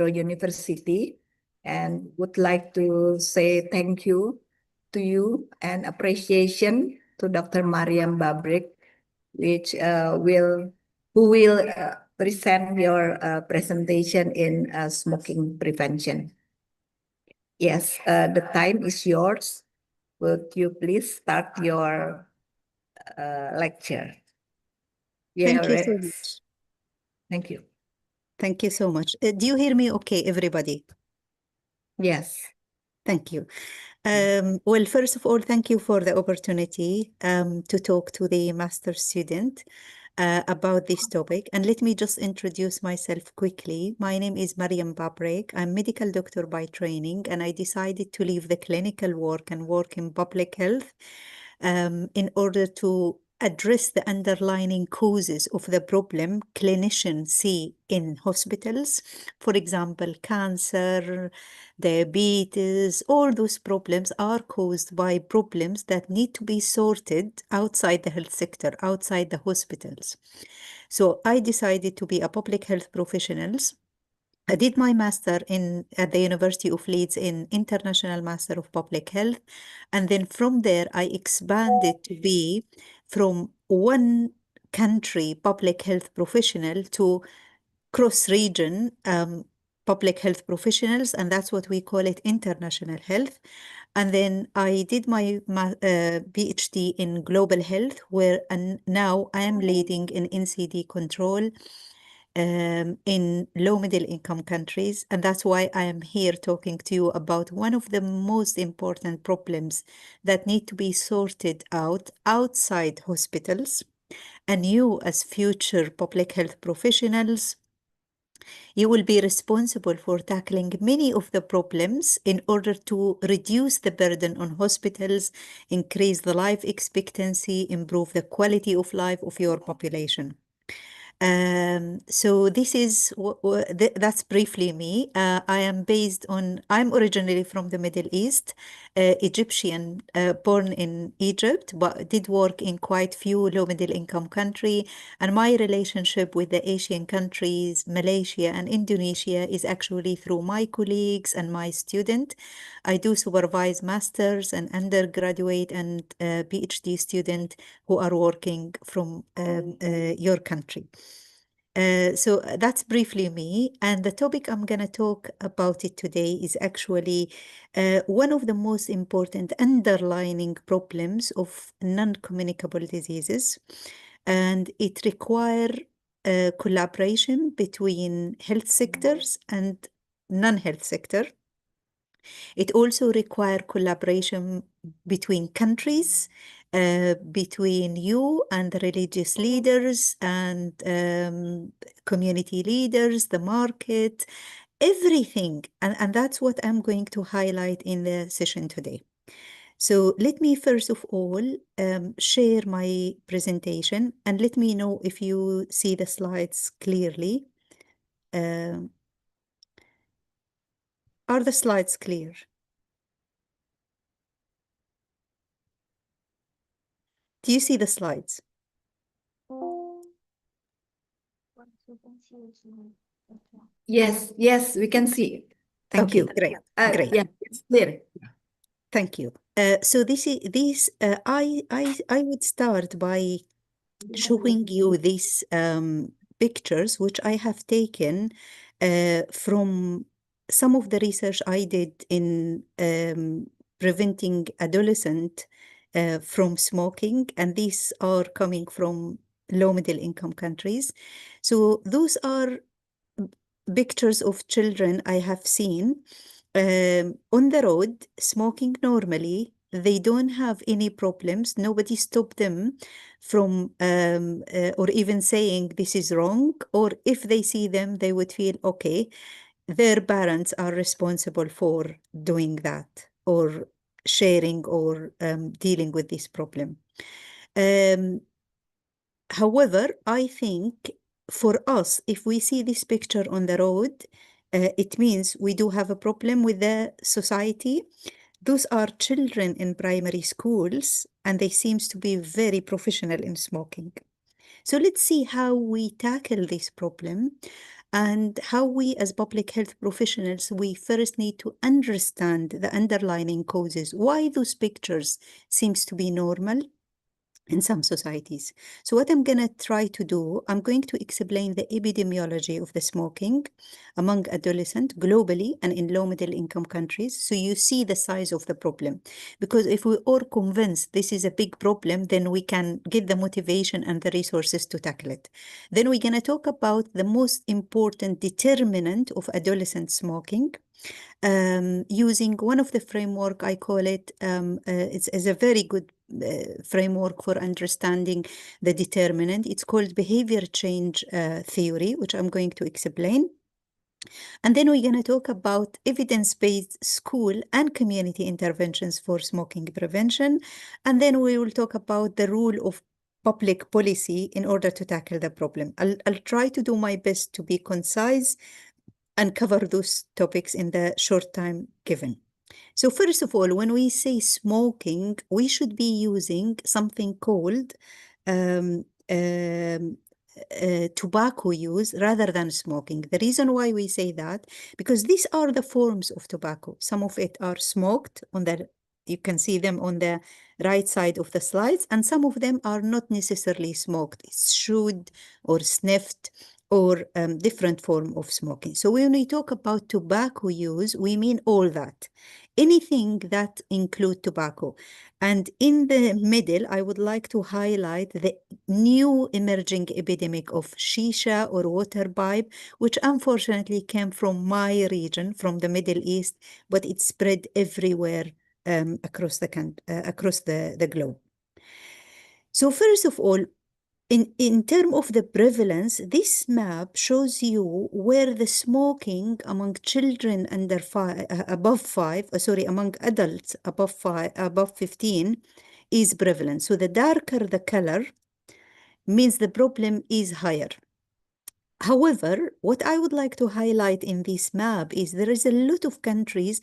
University, and would like to say thank you to you and appreciation to Dr. Mariam Babrik, which who will present your presentation in smoking prevention. Yes, the time is yours. Would you please start your lecture? Thank you so Rex. much. Thank you. Thank you so much. Do you hear me okay, everybody? Yes. Thank you. Well, first of all, thank you for the opportunity to talk to the master student about this topic. And let me just introduce myself quickly. My name is Mariam Babrek. I'm medical doctor by training, and I decided to leave the clinical work and work in public health in order to address the underlying causes of the problem clinicians see in hospitals. For example, cancer, diabetes, all those problems are caused by problems that need to be sorted outside the health sector, outside the hospitals. So I decided to be a public health professional. I did my master at the University of Leeds in International Master of Public Health. And then from there, I expanded to be from one country public health professional to cross-region public health professionals. And that's what we call it international health. And then I did my PhD in global health, and now I am leading an NCD control in low middle income countries. And that's why I am here talking to you about one of the most important problems that need to be sorted out outside hospitals. And you, as future public health professionals, you will be responsible for tackling many of the problems in order to reduce the burden on hospitals, increase the life expectancy, improve the quality of life of your population. So this is that's briefly me. I'm originally from the Middle East, Egyptian, born in Egypt, but did work in quite few low middle income country. And my relationship with the Asian countries, Malaysia and Indonesia, is actually through my colleagues and my student. I do supervise masters and undergraduate and PhD student who are working from your country. So that's briefly me. And the topic I'm going to talk about it today is actually one of the most important underlying problems of non-communicable diseases. And it requires collaboration between health sectors and non-health sector. It also requires collaboration between countries, between you and the religious leaders and community leaders, the market, everything. And that's what I'm going to highlight in the session today. So let me first of all share my presentation, and let me know if you see the slides clearly. Are the slides clear? Do you see the slides? Yes, we can see. Thank you. Great. Yeah, it's clear. Thank you. So I would start by showing you these pictures, which I have taken from some of the research I did in preventing adolescents from smoking, and these are coming from low middle income countries. So those are pictures of children I have seen on the road smoking normally. They don't have any problems. Nobody stopped them from or even saying this is wrong. Or if they see them, they would feel okay. Their parents are responsible for doing that or sharing or dealing with this problem. However, I think for us, if we see this picture on the road, it means we do have a problem with the society. Those are children in primary schools, and they seems to be very professional in smoking. So let's see how we tackle this problem. and how we as public health professionals, we first need to understand the underlying causes, why those pictures seems to be normal in some societies. So what I'm going to try to do, I'm going to explain the epidemiology of the smoking among adolescents globally and in low middle income countries. So you see the size of the problem. Because if we are convinced this is a big problem, then we can get the motivation and the resources to tackle it. Then we're going to talk about the most important determinant of adolescent smoking, using one of the framework. I call it, it's a very good framework for understanding the determinant. It's called behavior change theory, which I'm going to explain. And then we're going to talk about evidence-based school and community interventions for smoking prevention. And then we will talk about the role of public policy in order to tackle the problem. I'll try to do my best to be concise and cover those topics in the short time given. So first of all, when we say smoking, we should be using something called um, um, tobacco use rather than smoking. The reason why we say that, because these are the forms of tobacco. Some of it are smoked on the, you can see them on the right side of the slides, and some of them are not necessarily smoked. It's chewed or sniffed or different form of smoking. So when we talk about tobacco use, we mean all that, anything that include tobacco. And in the middle, I would like to highlight the new emerging epidemic of shisha or water pipe, which unfortunately came from my region, from the Middle East, but it spread everywhere across the globe. So first of all, in terms of the prevalence, this map shows you where the smoking among children under above five, among adults above 15 is prevalent. So the darker the color means the problem is higher. However, what I would like to highlight in this map is there is a lot of countries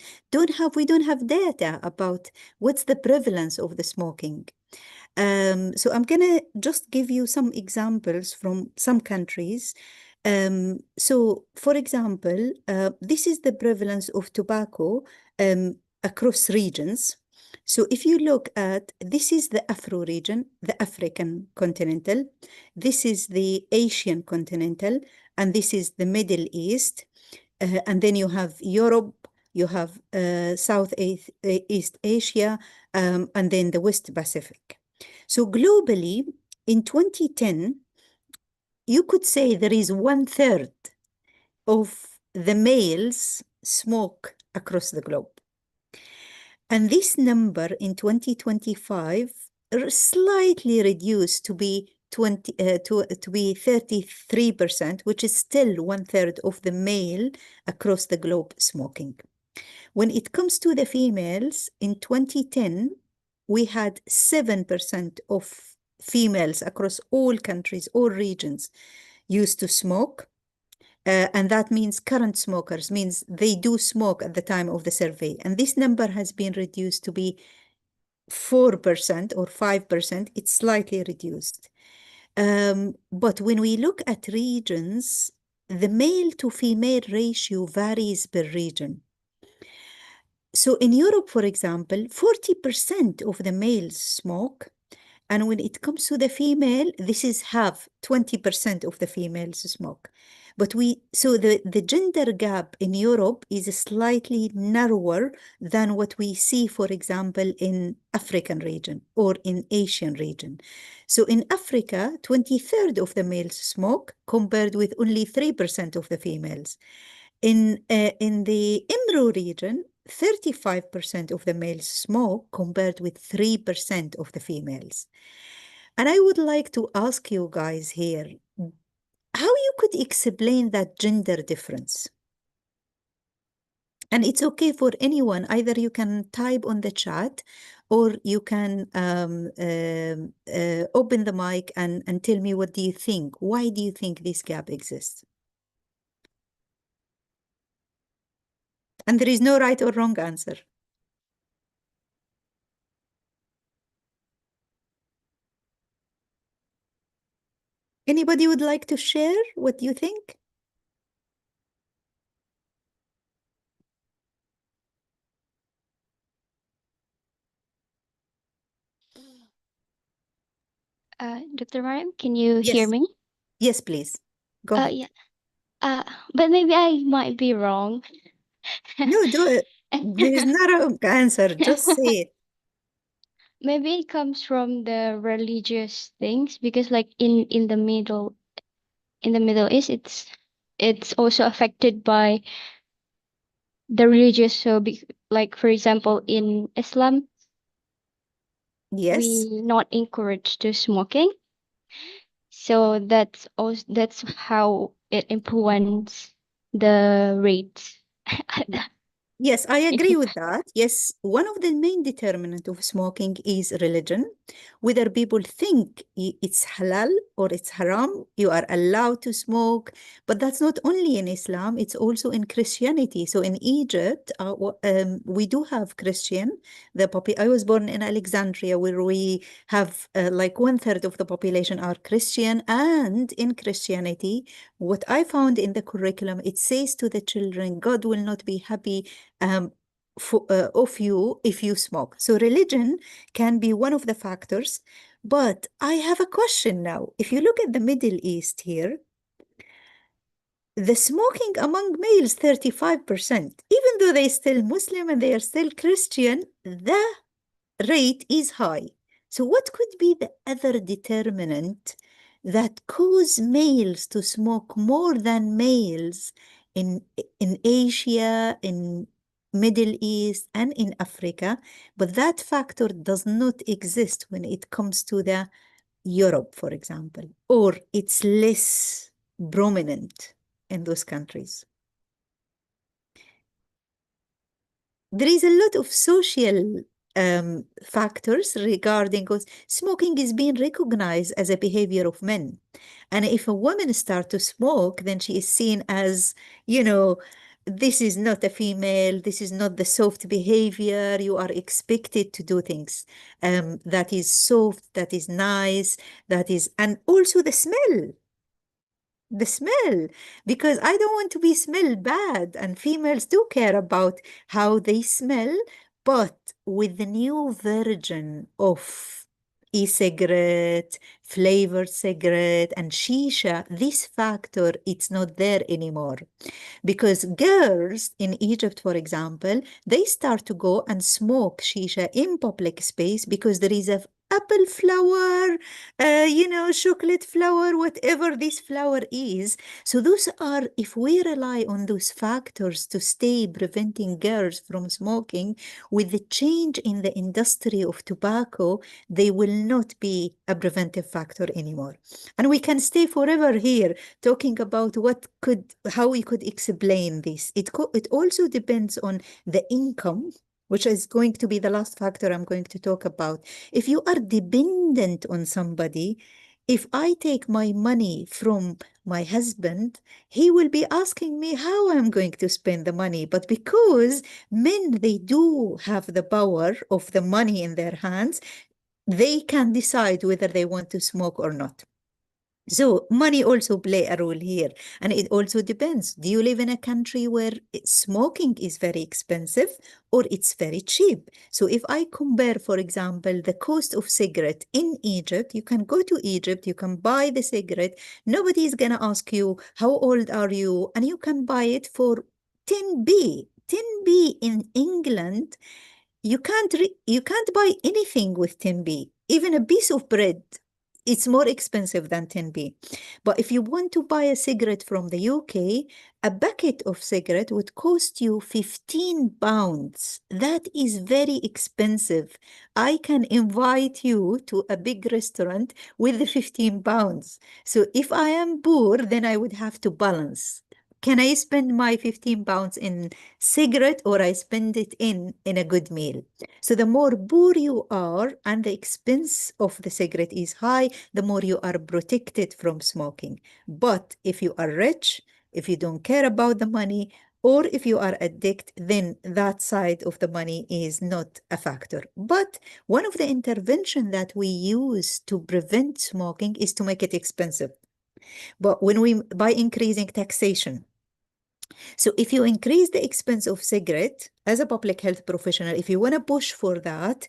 we don't have data about what's the prevalence of the smoking. So I'm going to just give you some examples from some countries. So, for example, this is the prevalence of tobacco across regions. So if you look at, this is the Afro region, the African continental, this is the Asian continental, and this is the Middle East. And then you have Europe, you have East Asia, and then the West Pacific. So globally, in 2010, you could say there is 1/3 of the males smoke across the globe. And this number in 2025 slightly reduced to be 33%, which is still 1/3 of the male across the globe smoking. When it comes to the females, in 2010, we had 7% of females across all countries, all regions, used to smoke. And that means current smokers, means they do smoke at the time of the survey. And this number has been reduced to be 4% or 5%. It's slightly reduced. But when we look at regions, the male to female ratio varies per region. So in Europe, for example, 40% of the males smoke. And when it comes to the female, this is half, 20% of the females smoke. But so the gender gap in Europe is slightly narrower than what we see, for example, in African region or in Asian region. So in Africa, 23rd of the males smoke compared with only 3% of the females. In the IMRO region, 35% of the males smoke compared with 3% of the females. And I would like to ask you guys here, how you could explain that gender difference? And it's okay for anyone, either you can type on the chat or you can open the mic and tell me, what do you think? Why do you think this gap exists? And there is no right or wrong answer. Anybody would like to share what you think? Dr. Mariam, can you hear Yes, me? yes, please. Go ahead. Yeah. Uh, but maybe I might be wrong. No, do it. There is not a answer. Just say it. Maybe it comes from the religious things because, like in the Middle East, it's also affected by the religious. So, like for example, in Islam, Yes. we not encourage to smoking. So that's how it influence the rates. Yes, I agree with that. Yes, one of the main determinant of smoking is religion. Whether people think it's halal or it's haram, you are allowed to smoke. But that's not only in Islam, it's also in Christianity. So in Egypt, we do have Christian. I was born in Alexandria, where we have like one third of the population are Christian. And in Christianity, what I found in the curriculum, it says to the children, God will not be happy um, of you if you smoke. So religion can be one of the factors. But I have a question now. If you look at the Middle East here, the smoking among males, 35%, even though they're still Muslim and they are still Christian, the rate is high. So what could be the other determinant that cause males to smoke more than males in Asia, in Middle East, and in Africa, but that factor does not exist when it comes to the Europe, for example, or it's less prominent in those countries? There is a lot of social factors regarding because smoking is being recognized as a behavior of men. And if a woman starts to smoke, then she is seen as, you know, this is not a female, this is not the soft behavior. You are expected to do things that is soft, that is nice, and also the smell, because I don't want to be smelled bad, and females do care about how they smell. But with the new version of e-cigarette, flavored cigarette, and shisha, this factor, it's not there anymore. Because girls in Egypt, for example, they start to go and smoke shisha in public space because there is a apple flower, chocolate flower, whatever this flower is. So those are, if we rely on those factors to stay preventing girls from smoking, with the change in the industry of tobacco, they will not be a preventive factor anymore. And we can stay forever here talking about how we could explain this. It also depends on the income, which is going to be the last factor I'm going to talk about. If you are dependent on somebody, if I take my money from my husband, he will be asking me how I'm going to spend the money. But because men, they do have the power of the money in their hands, they can decide whether they want to smoke or not. So money also play a role here, and it also depends. Do you live in a country where smoking is very expensive or it's very cheap? So if I compare, for example, the cost of cigarette in Egypt, you can go to Egypt, you can buy the cigarette. Nobody is gonna ask you how old are you, and you can buy it for 10b. 10b in England, you can't buy anything with 10b, even a piece of bread. It's more expensive than 10b. But if you want to buy a cigarette from the UK, a bucket of cigarette would cost you 15 pounds. That is very expensive. I can invite you to a big restaurant with the 15 pounds. So if I am poor, then I would have to balance. Can I spend my 15 pounds in cigarette, or I spend it in a good meal? So the more poor you are and the expense of the cigarette is high, the more you are protected from smoking. But if you are rich, if you don't care about the money, or if you are addicted, then that side of the money is not a factor. But one of the intervention that we use to prevent smoking is to make it expensive. But by increasing taxation. So if you increase the expense of cigarette as a public health professional, if you want to push for that,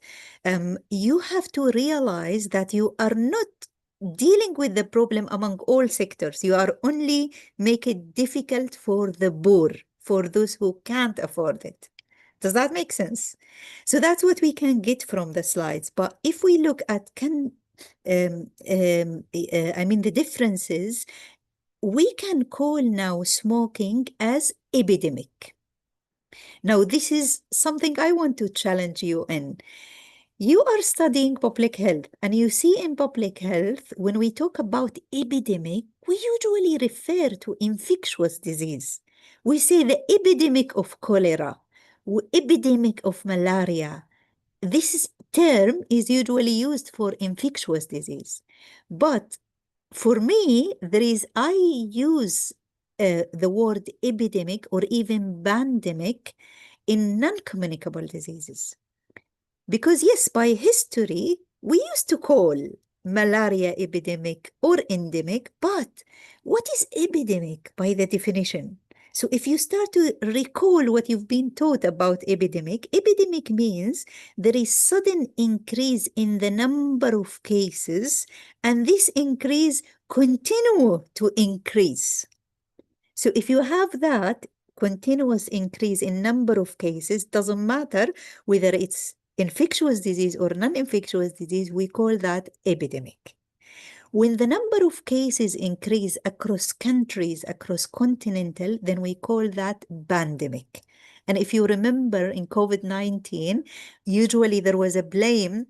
you have to realize that you are not dealing with the problem among all sectors. You are only make it difficult for the poor, for those who can't afford it. Does that make sense? So that's what we can get from the slides. But if we look at the differences, we can call now smoking as epidemic. Now, this is something I want to challenge you in. You are studying public health, and you see in public health, when we talk about epidemic, we usually refer to infectious disease. We say the epidemic of cholera, epidemic of malaria. This term is usually used for infectious disease. But for me, I use the word epidemic or even pandemic in non-communicable diseases. Because yes, by history, we used to call malaria epidemic or endemic, but what is epidemic by the definition? So if you start to recall what you've been taught about epidemic means there is sudden increase in the number of cases, and this increase continue to increase. So if you have that continuous increase in number of cases, doesn't matter whether it's infectious disease or non-infectious disease, we call that epidemic. When the number of cases increase across countries, across continental, then we call that pandemic. And if you remember in COVID-19, usually there was a blame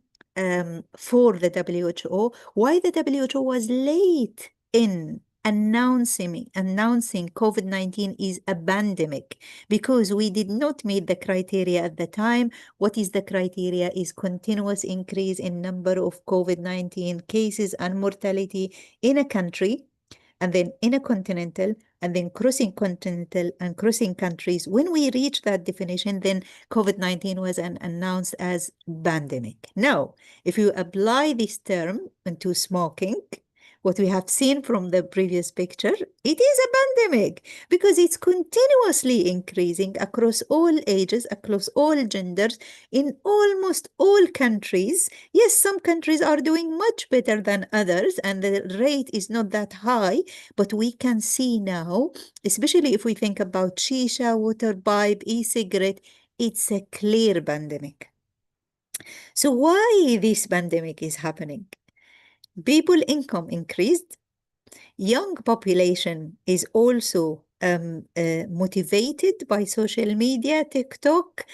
for the WHO, why the WHO was late in announcing COVID-19 is a pandemic, because we did not meet the criteria at the time. What is the criteria is continuous increase in number of COVID-19 cases and mortality in a country, and then in a continental, and then crossing continental and crossing countries. When we reach that definition, then COVID-19 was announced as pandemic. Now, if you apply this term into smoking, what we have seen from the previous picture, it is a pandemic because it's continuously increasing across all ages, across all genders, in almost all countries. Yes, some countries are doing much better than others, and the rate is not that high, but we can see now, especially if we think about shisha, water pipe, e-cigarette, it's a clear pandemic. So why this pandemic is happening? People income increased. Young population is also motivated by social media, TikTok,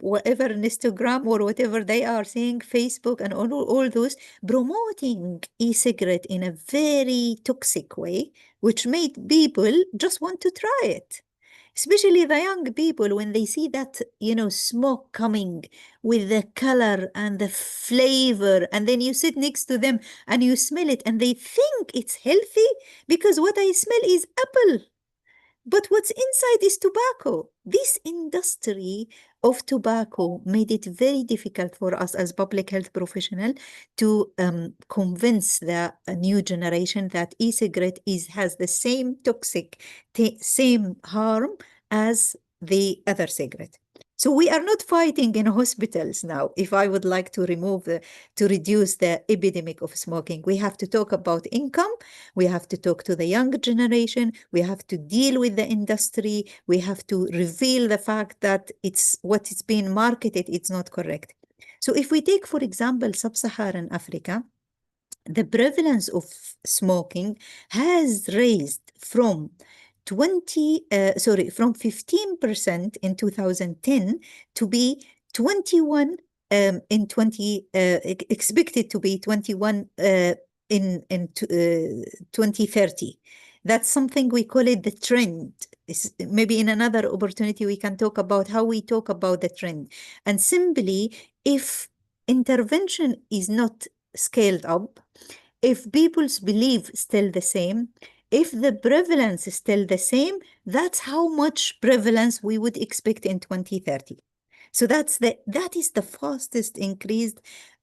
whatever, Instagram, or whatever they are seeing, Facebook, and all those, promoting e-cigarette in a very toxic way, which made people just want to try it. Especially the young people, when they see that, smoke coming with the color and the flavor, and then you sit next to them and you smell it, and they think it's healthy because what I smell is apple. But what's inside is tobacco. This industry of tobacco made it very difficult for us as public health professionals to convince the new generation that e-cigarette has the same toxic, same harm as the other cigarette. So we are not fighting in hospitals now. If I would like to reduce the epidemic of smoking, we have to talk about income. We have to talk to the younger generation. We have to deal with the industry. We have to reveal the fact that what is being marketed, it's not correct. So if we take, for example, Sub-Saharan Africa, the prevalence of smoking has raised from 15% in 2010 to be 21 expected to be 21 in 2030. That's something we call it the trend. Maybe in another opportunity we can talk about how we talk about the trend. And simply, if intervention is not scaled up, if people's belief is still the same, if the prevalence is still the same, that's how much prevalence we would expect in 2030. So that is the fastest increase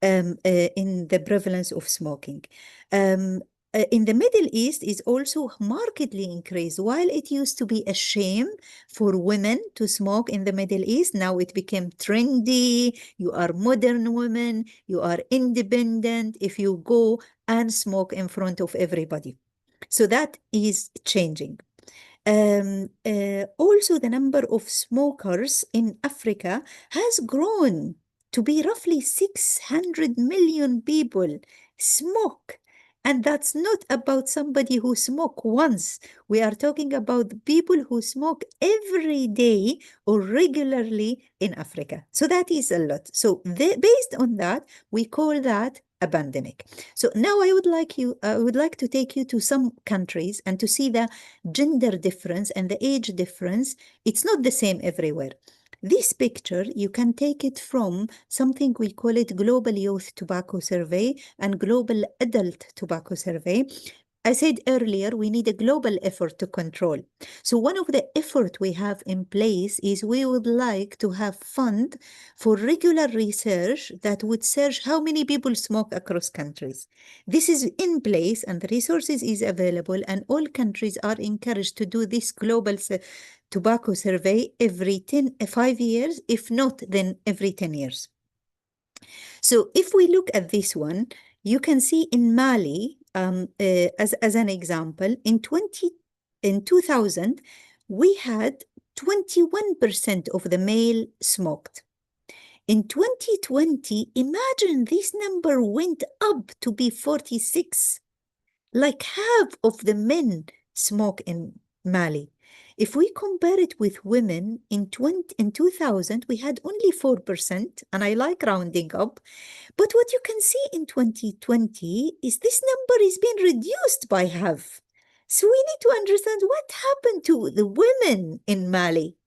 in the prevalence of smoking. in the Middle East is also markedly increased. While it used to be a shame for women to smoke in the Middle East, now it became trendy. You are modern women, you are independent if you go and smoke in front of everybody. So that is changing. Also, the number of smokers in Africa has grown to be roughly 600 million people smoke. And that's not about somebody who smoke once. We are talking about people who smoke every day or regularly in Africa. So that is a lot. So based on that, we call that a pandemic. So now I would like to take you to some countries and to see the gender difference and the age difference. It's not the same everywhere. This picture, you can take it from something we call it Global Youth Tobacco Survey and Global Adult Tobacco Survey. I said earlier, we need a global effort to control. So one of the effort we have in place is we would like to have fund for regular research that would search how many people smoke across countries. This is in place and the resources is available, and all countries are encouraged to do this global tobacco survey every 5 years, if not then every 10 years. So if we look at this one, you can see in Mali, as an example, in 2000, we had 21% of the male smoked. In 2020, imagine this number went up to be 46. Like half of the men smoke in Mali. If we compare it with women, in 2000, we had only 4%, and I like rounding up. But what you can see in 2020 is this number is being reduced by half. So we need to understand what happened to the women in Mali.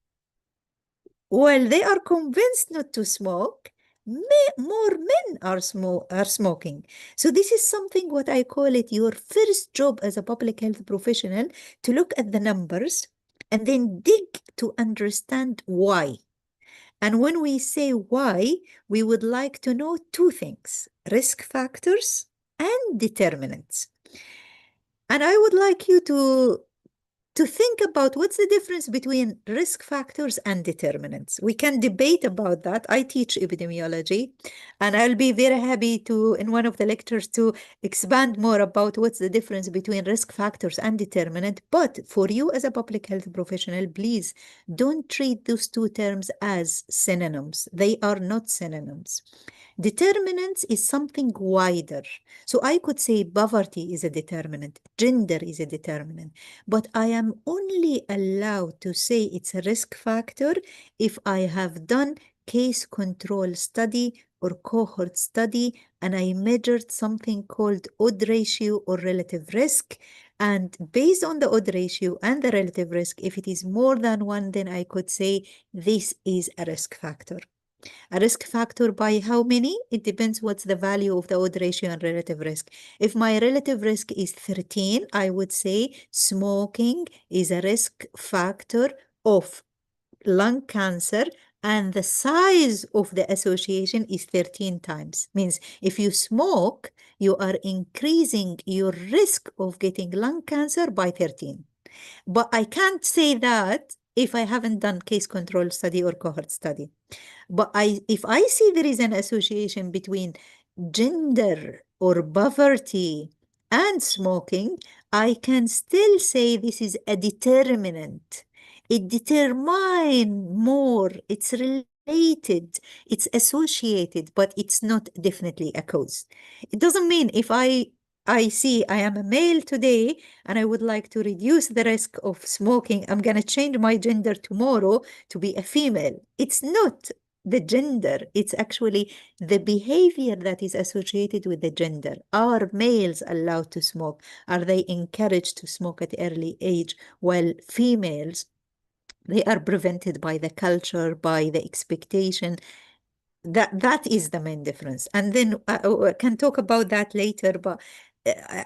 While they are convinced not to smoke, more men are smoking. So this is something, what I call it, your first job as a public health professional, to look at the numbers and then dig to understand why. And when we say why, we would like to know two things: risk factors and determinants. And I would like you to think about what's the difference between risk factors and determinants. We can debate about that. I teach epidemiology, and I'll be very happy to, in one of the lectures, to expand more about what's the difference between risk factors and determinant. But for you as a public health professional, please don't treat those two terms as synonyms. They are not synonyms. Determinants is something wider. So I could say poverty is a determinant, gender is a determinant, but I am only allowed to say it's a risk factor if I have done case control study or cohort study, and I measured something called odd ratio or relative risk. And based on the odd ratio and the relative risk, if it is more than one, then I could say this is a risk factor. A risk factor by how many? It depends what's the value of the odd ratio and relative risk. If my relative risk is 13, I would say smoking is a risk factor of lung cancer, and the size of the association is 13 times. Means if you smoke, you are increasing your risk of getting lung cancer by 13. But I can't say that if I haven't done case control study or cohort study. But if I see there is an association between gender or poverty and smoking, I can still say this is a determinant. It determines more, it's related, it's associated, but it's not definitely a cause. It doesn't mean if I see I am a male today and I would like to reduce the risk of smoking, I'm going to change my gender tomorrow to be a female. It's not the gender, it's actually the behavior that is associated with the gender. Are males allowed to smoke? Are they encouraged to smoke at early age? While females, they are prevented by the culture, by the expectation. That is the main difference. And then I can talk about that later, but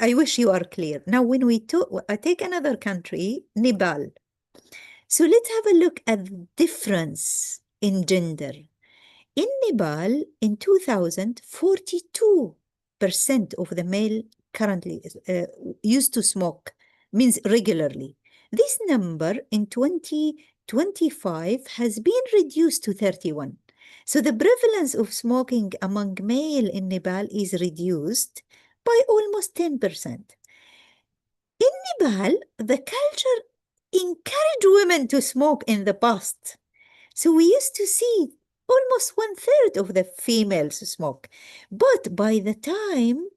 I wish you are clear. Now, when we take another country, Nepal. So let's have a look at the difference in gender. In Nepal, in 2000, 42% of the male currently used to smoke, means regularly. This number in 2025 has been reduced to 31. So the prevalence of smoking among male in Nepal is reduced by almost 10%. In Nepal, the culture encouraged women to smoke in the past. So we used to see almost 1/3 of the females smoke. But by the time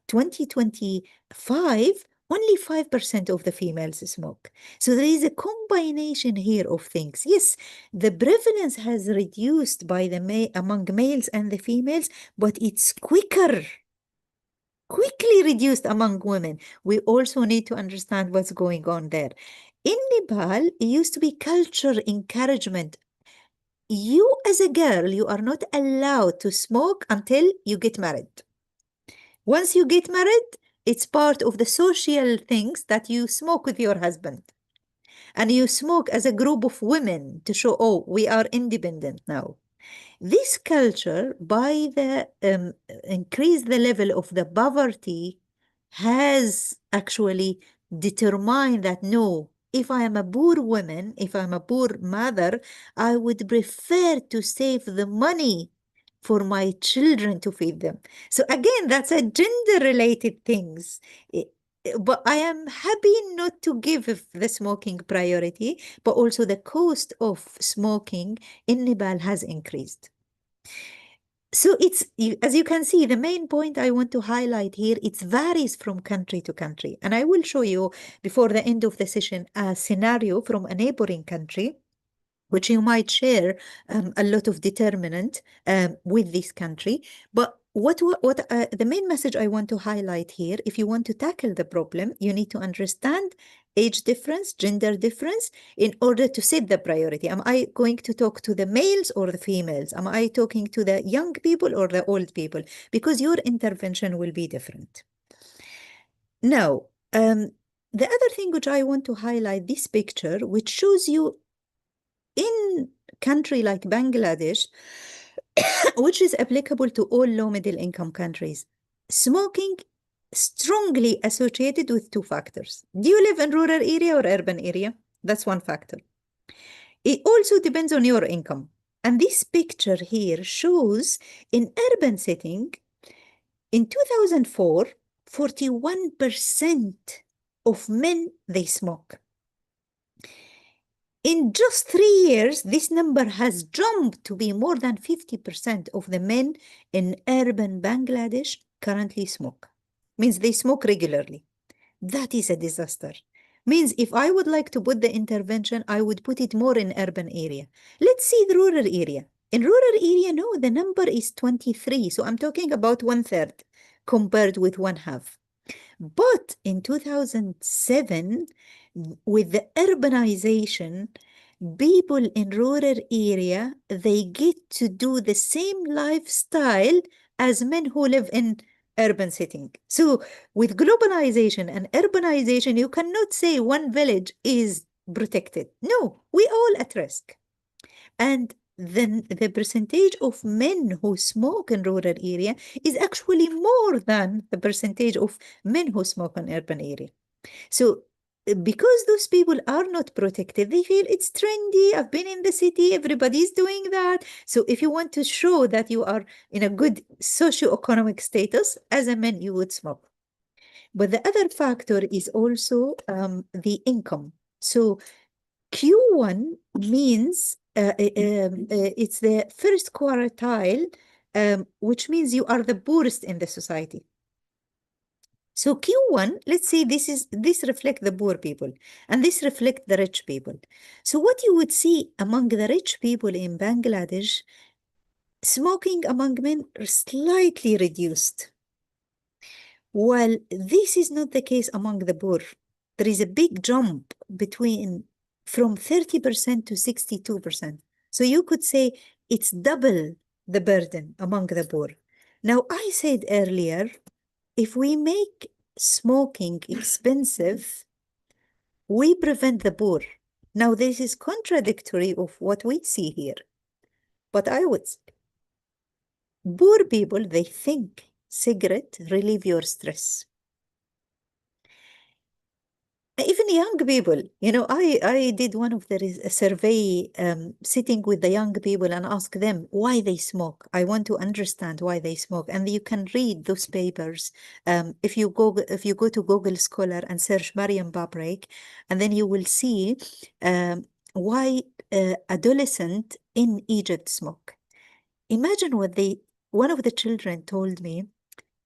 2025, only 5% of the females smoke. So there is a combination here of things. Yes, the prevalence has reduced by among males and the females, but it's quickly reduced among women. We also need to understand what's going on there. In Nepal, it used to be culture encouragement. You as a girl, you are not allowed to smoke until you get married. Once you get married, it's part of the social things that you smoke with your husband. And you smoke as a group of women to show, oh, we are independent now. This culture, by the increase the level of the poverty, has actually determined that no, if I am a poor woman, if I'm a poor mother, I would prefer to save the money for my children to feed them. So again, that's a gender-related things. But I am happy not to give the smoking priority, but also the cost of smoking in Nepal has increased. So it's, as you can see, the main point I want to highlight here, it varies from country to country. And I will show you before the end of the session a scenario from a neighboring country, which you might share a lot of determinant with this country. But what the main message I want to highlight here, if you want to tackle the problem, you need to understand age difference, gender difference, in order to set the priority. Am I going to talk to the males or the females? Am I talking to the young people or the old people? Because your intervention will be different. Now, the other thing which I want to highlight, this picture, which shows you in country like Bangladesh, which is applicable to all low middle income countries, smoking strongly associated with two factors. Do you live in rural area or urban area? That's one factor. It also depends on your income. And this picture here shows in urban setting, in 2004, 41% of men, they smoke. In just 3 years, this number has jumped to be more than 50% of the men in urban Bangladesh currently smoke. Means they smoke regularly. That is a disaster. Means if I would like to put the intervention, I would put it more in urban area. Let's see the rural area. In rural area, no, the number is 23. So I'm talking about 1/3 compared with 1/2. But in 2007, with the urbanization, people in rural area, they get to do the same lifestyle as men who live in urban setting. So with globalization and urbanization, you cannot say one village is protected. No, we all at risk. And then the percentage of men who smoke in rural area is actually more than the percentage of men who smoke in urban area. So because those people are not protected, they feel it's trendy. I've been in the city, everybody's doing that. So if you want to show that you are in a good socioeconomic status, as a man, you would smoke. But the other factor is also the income. So Q1 means it's the first quartile, which means you are the poorest in the society. So Q1, let's say this reflects the poor people, and this reflects the rich people. So what you would see among the rich people in Bangladesh, smoking among men are slightly reduced. While this is not the case among the poor, there is a big jump from 30% to 62%. So you could say it's double the burden among the poor. Now, I said earlier, if we make smoking expensive, we prevent the poor. Now, this is contradictory of what we see here. But I would say, poor people, they think cigarette relieve your stress. even young people, I did one of the survey sitting with the young people and ask them why they smoke. I want to understand why they smoke. And you can read those papers. If you go to Google Scholar and search Mariam Babrik, and then you will see why adolescents in Egypt smoke. Imagine one of the children told me,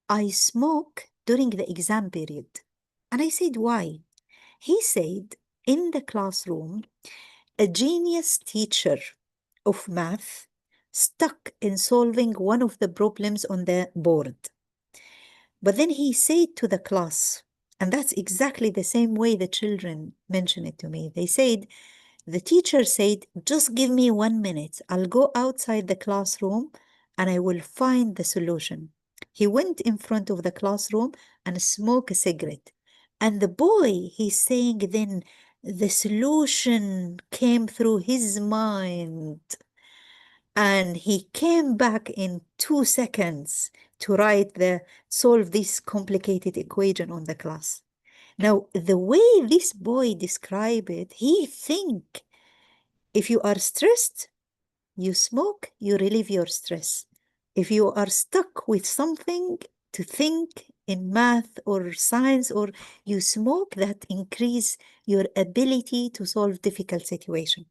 I smoke during the exam period. And I said, why? He said, in the classroom, a genius teacher of math stuck in solving one of the problems on the board. But then he said to the class, and that's exactly the same way the children mention it to me. They said, the teacher said, just give me 1 minute. I'll go outside the classroom and I will find the solution. He went in front of the classroom and smoked a cigarette. And the boy, he's saying then, the solution came through his mind. And he came back in 2 seconds to solve this complicated equation on the class. Now, the way this boy described it, he think if you are stressed, you smoke, you relieve your stress. If you are stuck with something to think in math or science, or you smoke, that increase your ability to solve difficult situation.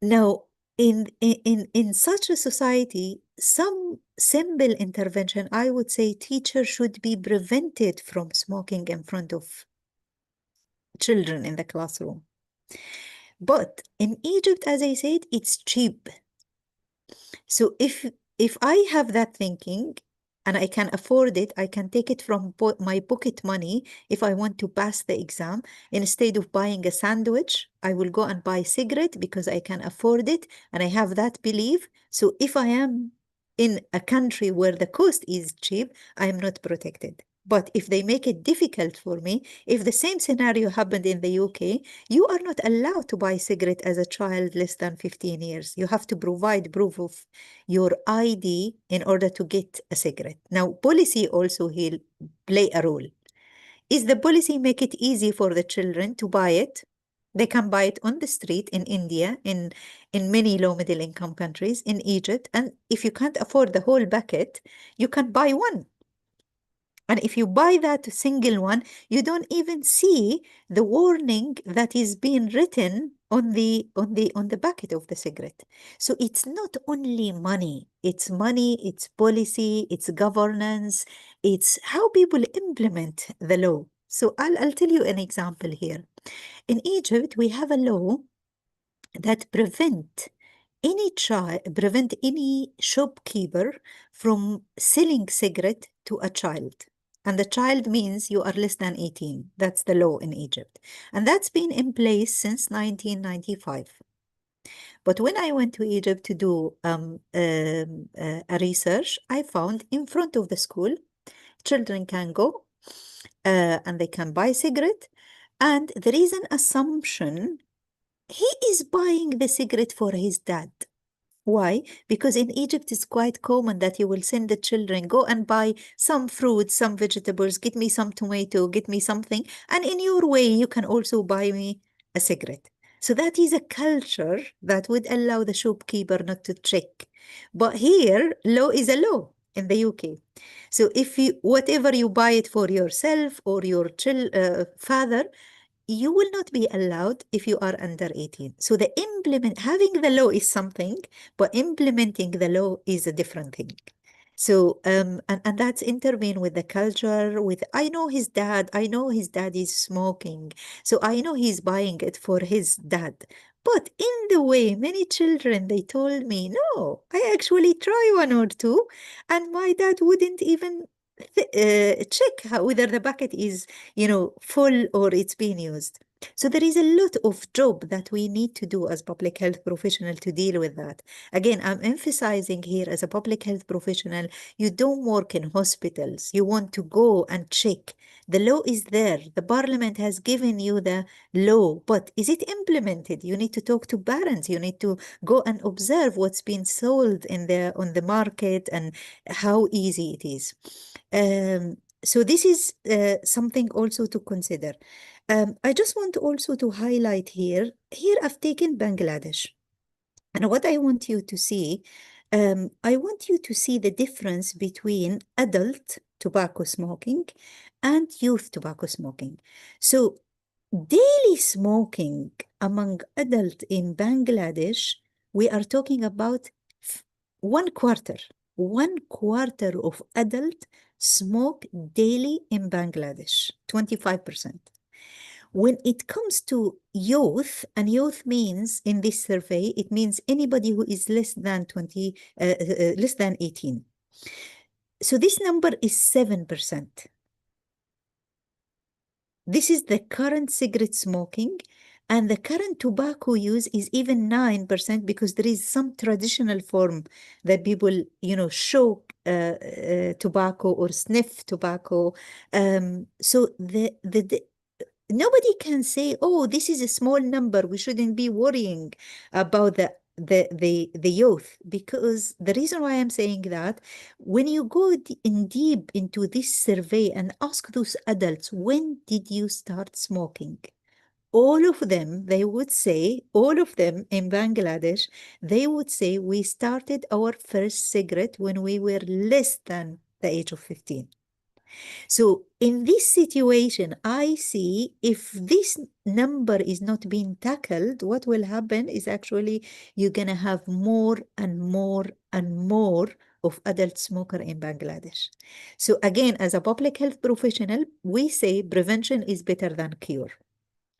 Now, in such a society, some simple intervention, I would say teachers should be prevented from smoking in front of children in the classroom. But in Egypt, as I said, it's cheap. So if I have that thinking and I can afford it, I can take it from my pocket money if I want to pass the exam. Instead of buying a sandwich, I will go and buy cigarette because I can afford it and I have that belief. So if I am in a country where the cost is cheap, I am not protected. But if they make it difficult for me, if the same scenario happened in the UK, you are not allowed to buy cigarette as a child less than 15 years. You have to provide proof of your ID in order to get a cigarette. Now, policy also will play a role. Is the policy make it easy for the children to buy it? They can buy it on the street in India, in many low middle income countries, in Egypt. And if you can't afford the whole bucket, you can buy one. And if you buy that single one, you don't even see the warning that is being written on the bucket of the cigarette. So it's not only money, it's policy, it's governance, it's how people implement the law. So I'll tell you an example here. In Egypt, we have a law that prevent any shopkeeper from selling cigarette to a child. And the child means you are less than 18. That's the law in Egypt. And that's been in place since 1995. But when I went to Egypt to do a research, I found in front of the school, children can go and they can buy cigarette. And there is an assumption he is buying the cigarette for his dad. Why? Because in Egypt, it's quite common that you will send the children, go and buy some fruits, some vegetables, get me some tomato, get me something. And in your way, you can also buy me a cigarette. So that is a culture that would allow the shopkeeper not to check. But here, law is a law in the UK. So if whatever you buy it for yourself or your father, you will not be allowed if you are under 18. So having the law is something, but implementing the law is a different thing. So, and that's intervene with the culture, I know his dad is smoking. So I know he's buying it for his dad. But in the way, many children, they told me, no, I actually try one or two, and my dad wouldn't even check whether the bucket is, full or it's being used. So there is a lot of job that we need to do as public health professional to deal with that. Again, I'm emphasizing here as a public health professional, you don't work in hospitals. You want to go and check. The law is there. The parliament has given you the law, but is it implemented? You need to talk to parents. You need to go and observe what's been sold on the market and how easy it is. So this is something also to consider. I just want also to highlight here I've taken Bangladesh. And what I want you to see, I want you to see the difference between adult tobacco smoking and youth tobacco smoking. So daily smoking among adult in Bangladesh, we are talking about 1/4. 1/4 of adult smoke daily in Bangladesh, 25%. When it comes to youth, and youth means in this survey, it means anybody who is less than 18. So this number is 7%. This is the current cigarette smoking, and the current tobacco use is even 9% because there is some traditional form that people, show tobacco or sniff tobacco. So nobody can say, oh, this is a small number, we shouldn't be worrying about the youth, because the reason why I'm saying that, when you go in deep into this survey and ask those adults, when did you start smoking? All of them, they would say, all of them in Bangladesh, they would say, we started our first cigarette when we were less than the age of 15. So in this situation, I see if this number is not being tackled, what will happen is actually you're going to have more and more and more of adult smoker in Bangladesh. So again, as a public health professional, we say prevention is better than cure.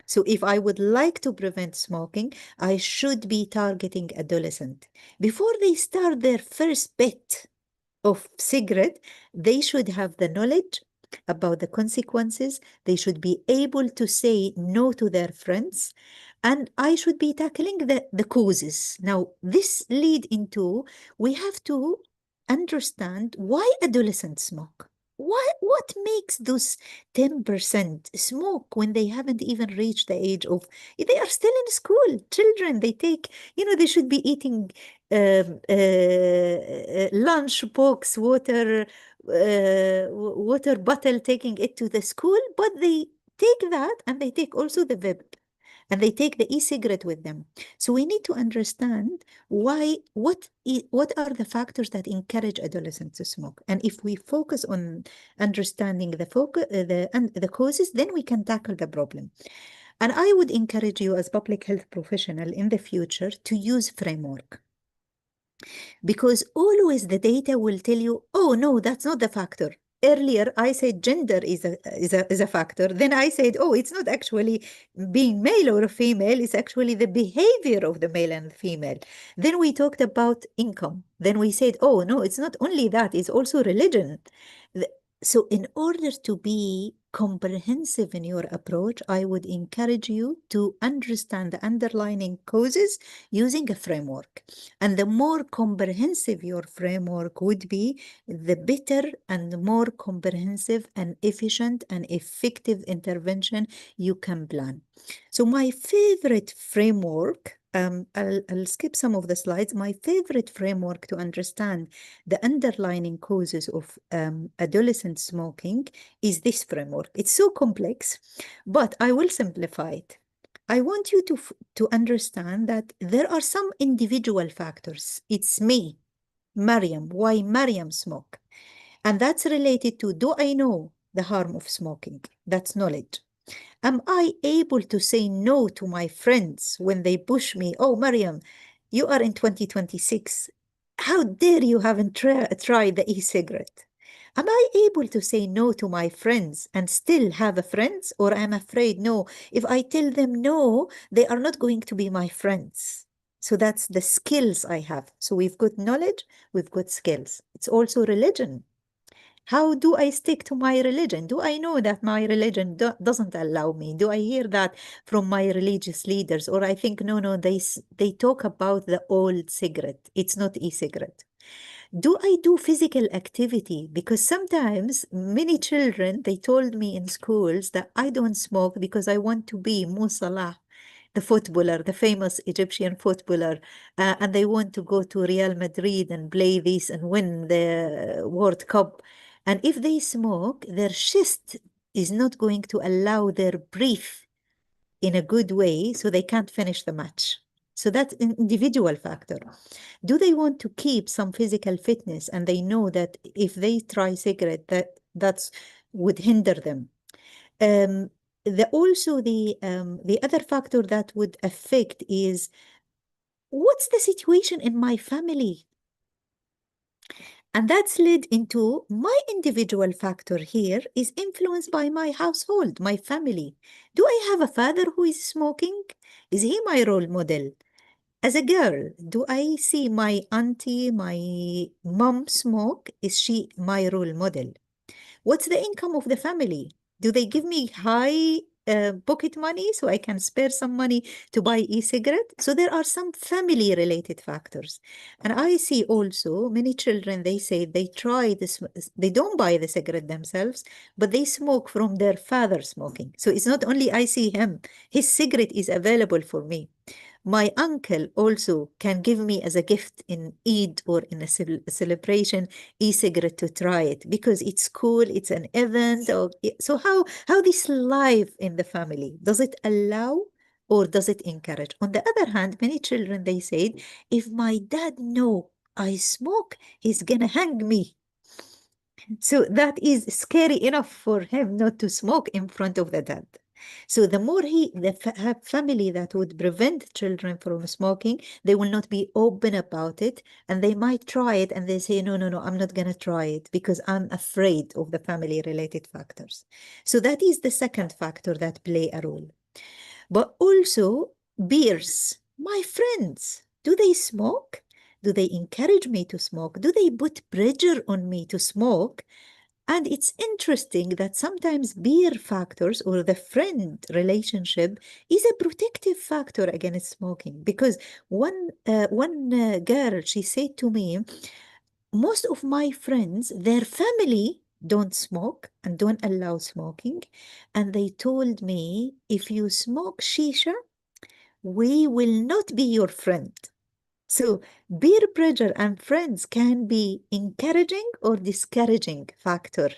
So if I would like to prevent smoking, I should be targeting adolescent. Before they start their first bit of cigarette, they should have the knowledge about the consequences. They should be able to say no to their friends. And I should be tackling the causes. Now, this lead into, we have to understand why adolescents smoke. What makes those 10% smoke when they haven't even reached the age of, they are still in school, children, they take, they should be eating lunch box, water bottle, taking it to the school, but they take that and they take also the vape and they take the e-cigarette with them. So we need to understand what are the factors that encourage adolescents to smoke. And if we focus on understanding the causes, then we can tackle the problem. And I would encourage you as public health professional in the future to use framework. Because always the data will tell you, oh, no, that's not the factor. Earlier, I said gender is a factor. Then I said, oh, it's not actually being male or female. It's actually the behavior of the male and female. Then we talked about income. Then we said, oh, no, it's not only that. It's also religion. So in order to be comprehensive in your approach, I would encourage you to understand the underlying causes using a framework. And the more comprehensive your framework would be, the better and more comprehensive and efficient and effective intervention you can plan. So my favorite framework, I'll skip some of the slides. My favorite framework to understand the underlying causes of adolescent smoking is this framework. It's so complex, but I will simplify it. I want you to understand that there are some individual factors. It's me, Mariam, why Mariam smoke. And that's related to, do I know the harm of smoking? That's knowledge. Am I able to say no to my friends when they push me? Oh, Mariam, you are in 2026. How dare you haven't tried the e-cigarette? Am I able to say no to my friends and still have a friends? Or I'm afraid, no, if I tell them no, they are not going to be my friends. So that's the skills I have. So we've got knowledge, we've got skills. It's also religion. How do I stick to my religion? Do I know that my religion doesn't allow me? Do I hear that from my religious leaders? Or I think, no, they talk about the old cigarette. It's not e-cigarette. Do I do physical activity? Because sometimes many children, they told me in schools that I don't smoke because I want to be Mo Salah, the footballer, the famous Egyptian footballer, and they want to go to Real Madrid and play this and win the World Cup. And if they smoke, their chest is not going to allow their breath in a good way, so they can't finish the match. So that's an individual factor. Do they want to keep some physical fitness and they know that if they try cigarette, that's would hinder them? The other factor that would affect is, what's the situation in my family? And that's led into my individual factor here is influenced by my household, my family. Do I have a father who is smoking? Is he my role model? As a girl, do I see my auntie, my mom smoke? Is she my role model? What's the income of the family? Do they give me high pocket money so I can spare some money to buy e-cigarette? So there are some family related factors. And I see also many children, they say they try this, they don't buy the cigarette themselves, but they smoke from their father smoking. So it's not only I see him, his cigarette is available for me. My uncle also can give me as a gift in Eid or in a celebration e-cigarette to try it because it's cool, it's an event. So how this life in the family, does it allow or does it encourage? On the other hand, many children, they said, if my dad know I smoke, he's gonna hang me. So that is scary enough for him not to smoke in front of the dad. So the more the family that would prevent children from smoking, they will not be open about it, and they might try it and they say, no, I'm not going to try it because I'm afraid of the family related factors. So that is the second factor that play a role. But also peers, my friends, do they smoke? Do they encourage me to smoke? Do they put pressure on me to smoke? And it's interesting that sometimes peer factors or the friend relationship is a protective factor against smoking. Because one girl, she said to me, most of my friends, their family don't smoke and don't allow smoking. And they told me, if you smoke shisha, we will not be your friend. So peer pressure and friends can be encouraging or discouraging factor.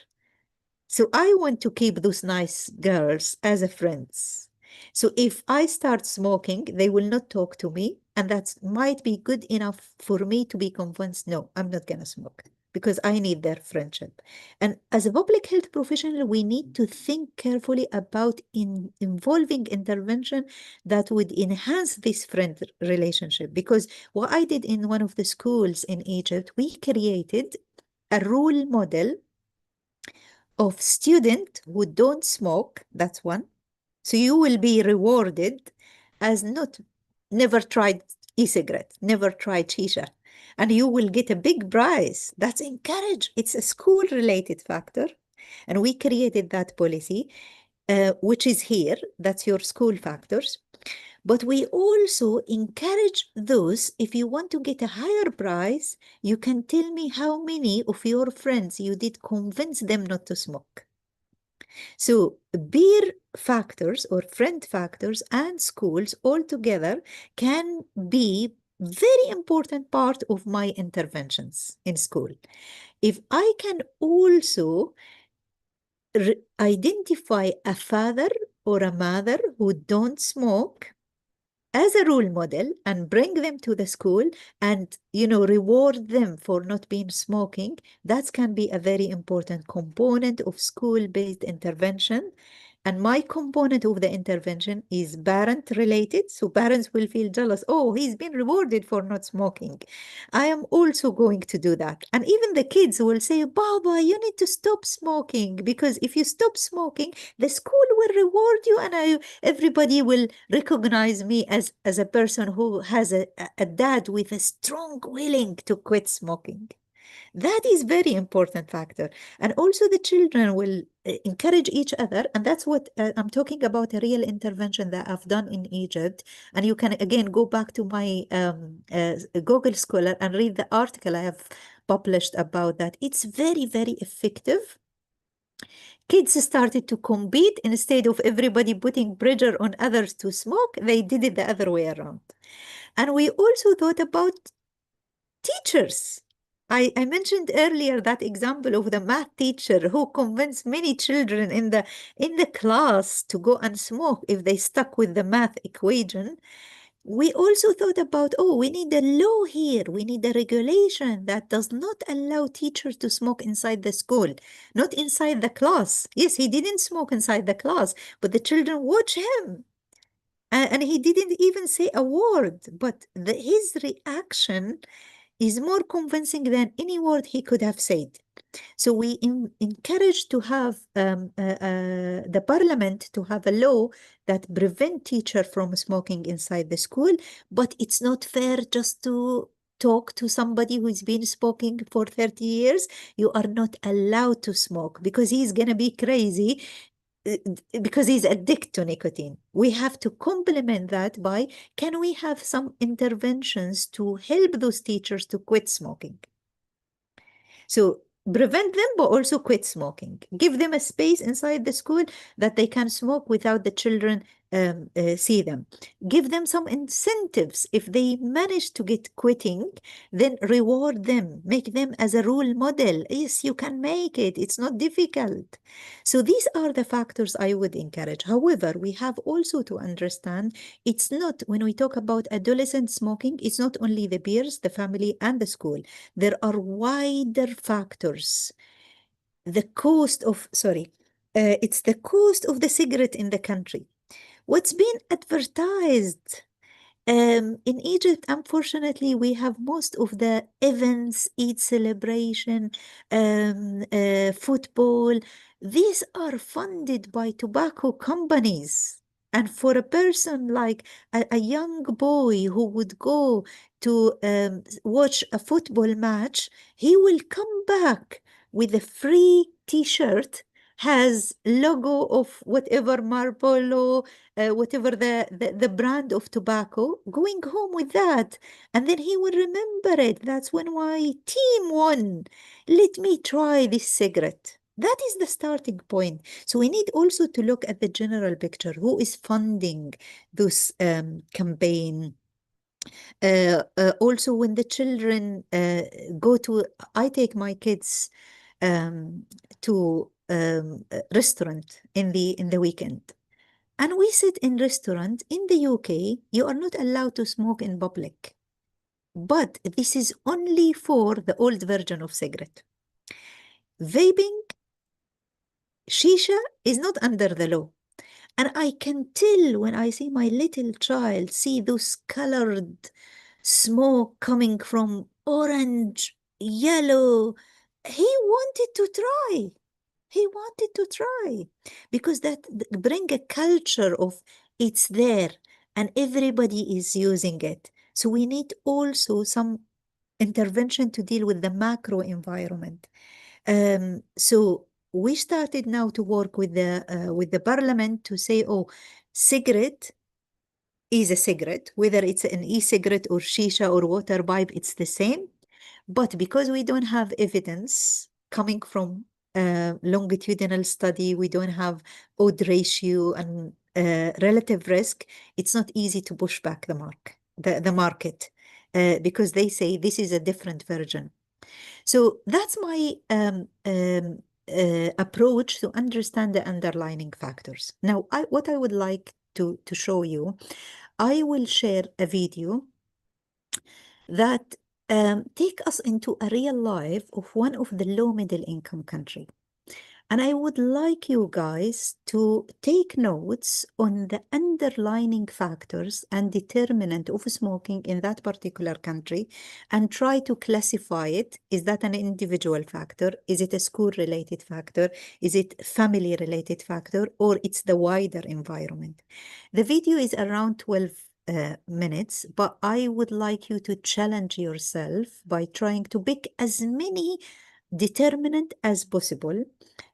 So I want to keep those nice girls as a friends. So if I start smoking, they will not talk to me. And that might be good enough for me to be convinced, no, I'm not going to smoke because I need their friendship. And as a public health professional, we need to think carefully about involving intervention that would enhance this friend relationship. Because what I did in one of the schools in Egypt, we created a role model of students who don't smoke. That's one. So you will be rewarded as never tried e-cigarette, never tried shisha, and you will get a big prize. That's encouraged. It's a school-related factor, and we created that policy, which is here. That's your school factors. But we also encourage those, if you want to get a higher prize, you can tell me how many of your friends you did convince them not to smoke. So peer factors or friend factors and schools all together can be very important part of my interventions in school. If I can also identify a father or a mother who don't smoke as a role model and bring them to the school and, reward them for not being smoking, that can be a very important component of school-based intervention. And my component of the intervention is parent related. So parents will feel jealous. Oh, he's been rewarded for not smoking. I am also going to do that. And even the kids will say, Baba, you need to stop smoking, because if you stop smoking, the school will reward you and everybody will recognize me as a person who has a dad with a strong willing to quit smoking. That is very important factor. And also the children will encourage each other. And that's what I'm talking about, a real intervention that I've done in Egypt. And you can, again, go back to my Google Scholar and read the article I have published about that. It's very, very effective. Kids started to compete. Instead of everybody putting pressure on others to smoke, they did it the other way around. And we also thought about teachers. I mentioned earlier that example of the math teacher who convinced many children in the class to go and smoke if they stuck with the math equation. We also thought about, oh, we need a law here. We need a regulation that does not allow teachers to smoke inside the school, not inside the class. Yes, he didn't smoke inside the class, but the children watch him. And he didn't even say a word, but his reaction is more convincing than any word he could have said. So we encourage to have the parliament to have a law that prevent teacher from smoking inside the school, but it's not fair just to talk to somebody who's been smoking for 30 years. You are not allowed to smoke because he's going to be crazy because he's addicted to nicotine. We have to complement that by, can we have some interventions to help those teachers to quit smoking? So prevent them, but also quit smoking. Give them a space inside the school that they can smoke without the children see them. Give them some incentives. If they manage to get quitting, then reward them. Make them as a role model. Yes, you can make it. It's not difficult. So these are the factors I would encourage. However, we have also to understand it's not, when we talk about adolescent smoking, it's not only the peers, the family, and the school. There are wider factors. The cost of, it's the cost of the cigarette in the country. What's been advertised in Egypt, unfortunately, we have most of the events, Eid celebration, football. These are funded by tobacco companies. And for a person like a young boy who would go to watch a football match, he will come back with a free T-shirt, has logo of whatever Marlboro, whatever the brand of tobacco, going home with that. And then he will remember it. That's when my team won. Let me try this cigarette. That is the starting point. So we need also to look at the general picture. Who is funding this campaign? Also, when the children go to, I take my kids to a restaurant in the weekend. And we sit in restaurant in the UK, you are not allowed to smoke in public. But this is only for the old version of cigarette. Vaping, shisha is not under the law. And I can tell when I see my little child see those colored smoke coming from orange, yellow, he wanted to try. He wanted to try because that bring a culture of it's there and everybody is using it. So we need also some intervention to deal with the macro environment. So we started now to work with the parliament to say, oh, cigarette is a cigarette, whether it's an e-cigarette or shisha or water pipe, it's the same. But because we don't have evidence coming from longitudinal study, we don't have odd ratio and relative risk, it's not easy to push back the market because they say this is a different version. So that's my approach to understand the underlying factors. Now, what I would like to show you, I will share a video that take us into a real life of one of the low middle income country. And I would like you guys to take notes on the underlying factors and determinant of smoking in that particular country and try to classify it. Is that an individual factor? Is it a school-related factor? Is it family-related factor? Or it's the wider environment? The video is around 12 minutes, but I would like you to challenge yourself by trying to pick as many determinant as possible.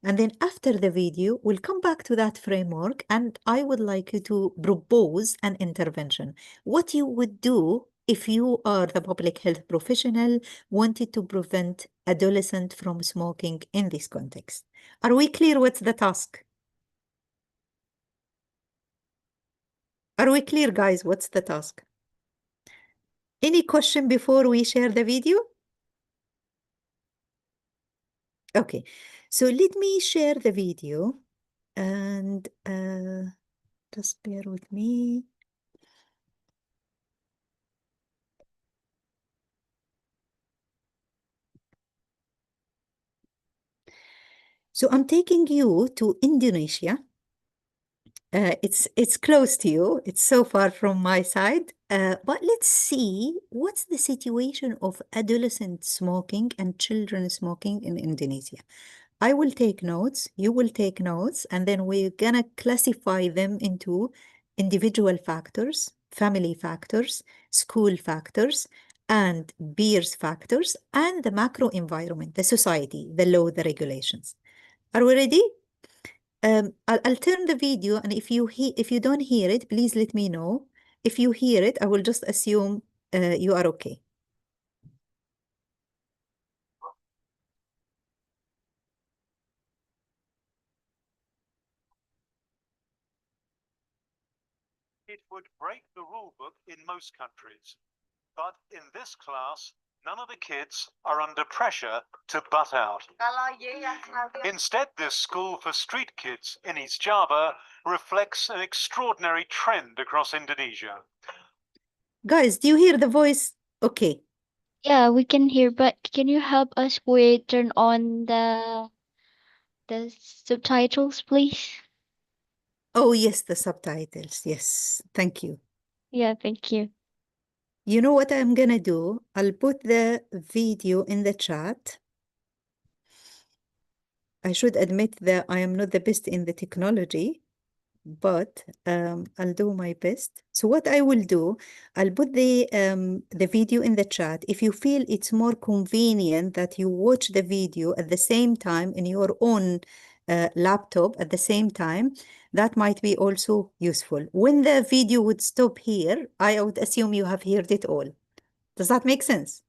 And then after the video, we'll come back to that framework and I would like you to propose an intervention. What you would do if you are the public health professional wanted to prevent adolescent from smoking in this context. Are we clear what's the task? Are we clear, guys? What's the task? Any question before we share the video? Okay, so let me share the video and just bear with me. So I'm taking you to Indonesia. It's close to you. It's so far from my side. But let's see what's the situation of adolescent smoking and children smoking in Indonesia. I will take notes, you will take notes, and then we're gonna classify them into individual factors, family factors, school factors, and peers factors, and the macro environment, the society, the law, the regulations. Are we ready? I'll turn the video, and if you don't hear it, please let me know. If you hear it, I will just assume you are okay. It would break the rule book in most countries. But in this class, none of the kids are under pressure to butt out. Instead, this school for street kids in East Java reflects an extraordinary trend across Indonesia. Guys, do you hear the voice? Okay. Yeah, we can hear, but can you help us with turn on the subtitles, please? Oh, yes, the subtitles. Yes, thank you. Yeah, thank you. You know what I'm gonna do? I'll put the video in the chat. I should admit that I am not the best in the technology, but I'll do my best. So what I will do, I'll put the video in the chat. If you feel it's more convenient that you watch the video at the same time in your own laptop at the same time, that might be also useful. When the video would stop here, I would assume you have heard it all. Does that make sense?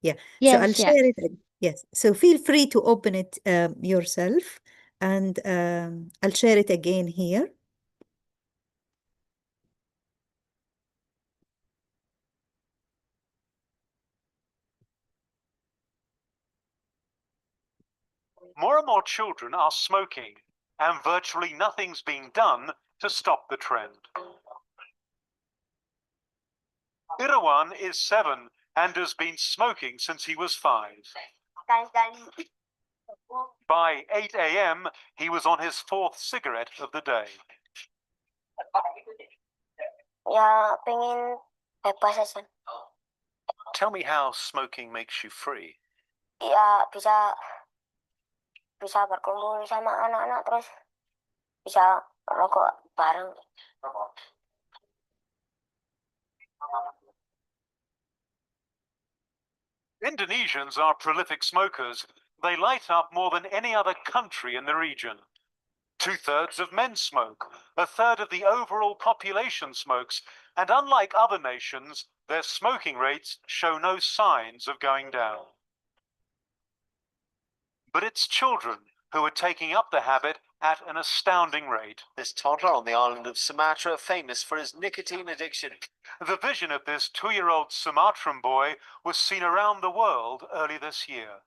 Yeah. So I'll Yes, share yes. it. Yes. So feel free to open it yourself, and I'll share it again here. More and more children are smoking, and virtually nothing's being done to stop the trend. Irawan is 7 and has been smoking since he was 5. By 8 a.m., he was on his 4th cigarette of the day. Ya pengen bebas aja. Tell me how smoking makes you free. Ya bisa berkumpul sama anak-anak, terus bisa rokok bareng. Indonesians are prolific smokers. They light up more than any other country in the region. 2/3 of men smoke, 1/3 of the overall population smokes, and unlike other nations, their smoking rates show no signs of going down. But it's children who are taking up the habit at an astounding rate. This toddler on the island of Sumatra, famous for his nicotine addiction. The vision of this 2-year-old Sumatran boy was seen around the world early this year.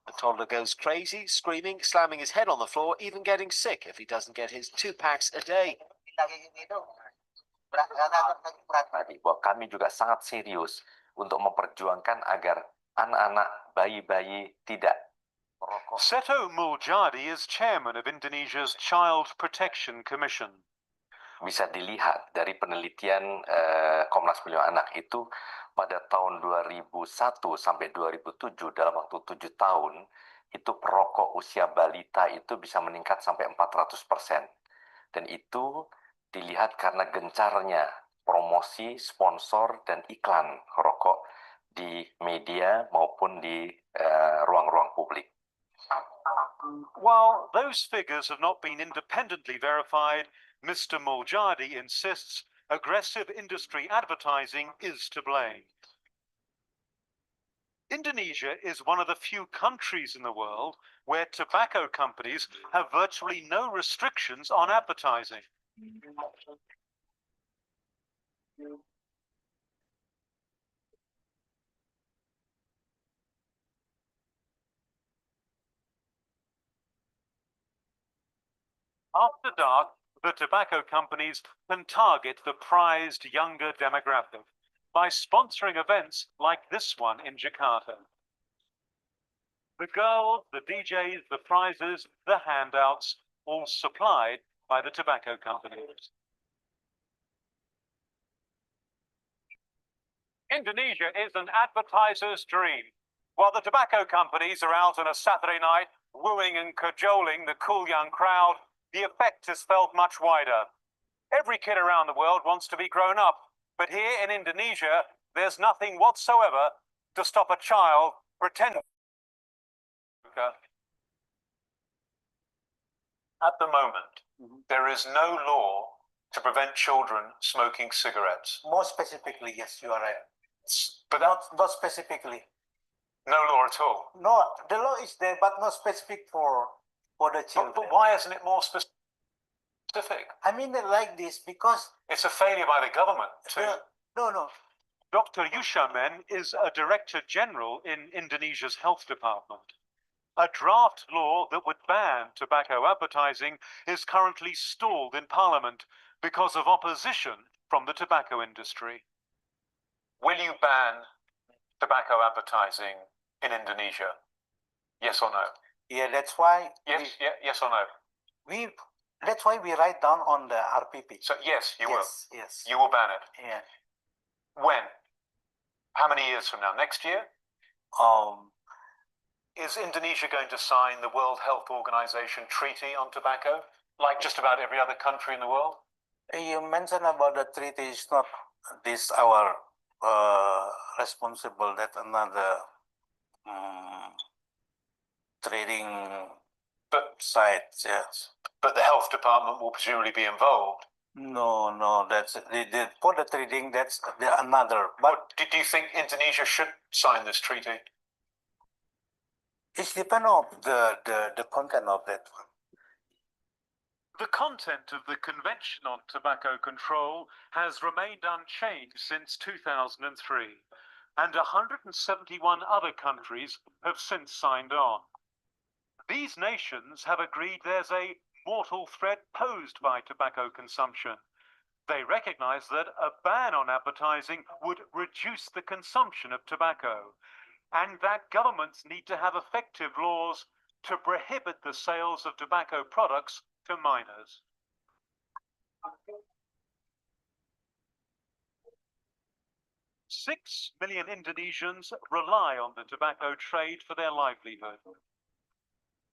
The toddler goes crazy, screaming, slamming his head on the floor, even getting sick if he doesn't get his 2 packs a day. Bahwa kami juga sangat serius untuk memperjuangkan agar anak-anak, bayi-bayi tidak merokok. Seto Muljadi is chairman of Indonesia's Child Protection Commission. Bisa dilihat dari penelitian Komnas Perlindungan Anak itu pada tahun 2001 sampai 2007 dalam waktu 7 tahun itu perokok usia balita itu bisa meningkat sampai 400%. Dan itu dilihat karena gencarnya promosi, sponsor, dan iklan rokok di media maupun di ruang-ruang publik. While those figures have not been independently verified, Mr. Muljadi insists aggressive industry advertising is to blame. Indonesia is one of the few countries in the world where tobacco companies have virtually no restrictions on advertising. After dark, the tobacco companies can target the prized younger demographic by sponsoring events like this one in Jakarta. The girls, the DJs, the prizes, the handouts, all supplied by the tobacco companies. Indonesia is an advertiser's dream. While the tobacco companies are out on a Saturday night wooing and cajoling the cool young crowd, the effect is felt much wider. Every kid around the world wants to be grown up, but here in Indonesia, there's nothing whatsoever to stop a child pretending. At the moment, there is no law to prevent children smoking cigarettes. More specifically, yes, you are right. But Not specifically. no law at all. No, the law is there, but not specific for the children. But why isn't it more specific? I mean it like this because It's a failure by the government too. no. Dr. Yushamen is a Director General in Indonesia's Health Department. A draft law that would ban tobacco advertising is currently stalled in Parliament because of opposition from the tobacco industry. Will you ban tobacco advertising in Indonesia? Yes or no? Yeah, that's why Yes or no? that's why we write down on the RPP. So yes, you will. Yes. You will ban it. Yeah. When? How many years from now? Next year? Is Indonesia going to sign the World Health Organization Treaty on tobacco, like just about every other country in the world? You mentioned about the treaty is not this our responsible. That another trading side. Yes. But the health department will presumably be involved. No, that's for the trading. That's another. But Do you think Indonesia should sign this treaty? it depends on the content of that one. The content of the Convention on Tobacco Control has remained unchanged since 2003, and 171 other countries have since signed on. These nations have agreed there's a mortal threat posed by tobacco consumption. They recognize that a ban on advertising would reduce the consumption of tobacco, and that governments need to have effective laws to prohibit the sales of tobacco products to minors. 6 million Indonesians rely on the tobacco trade for their livelihood.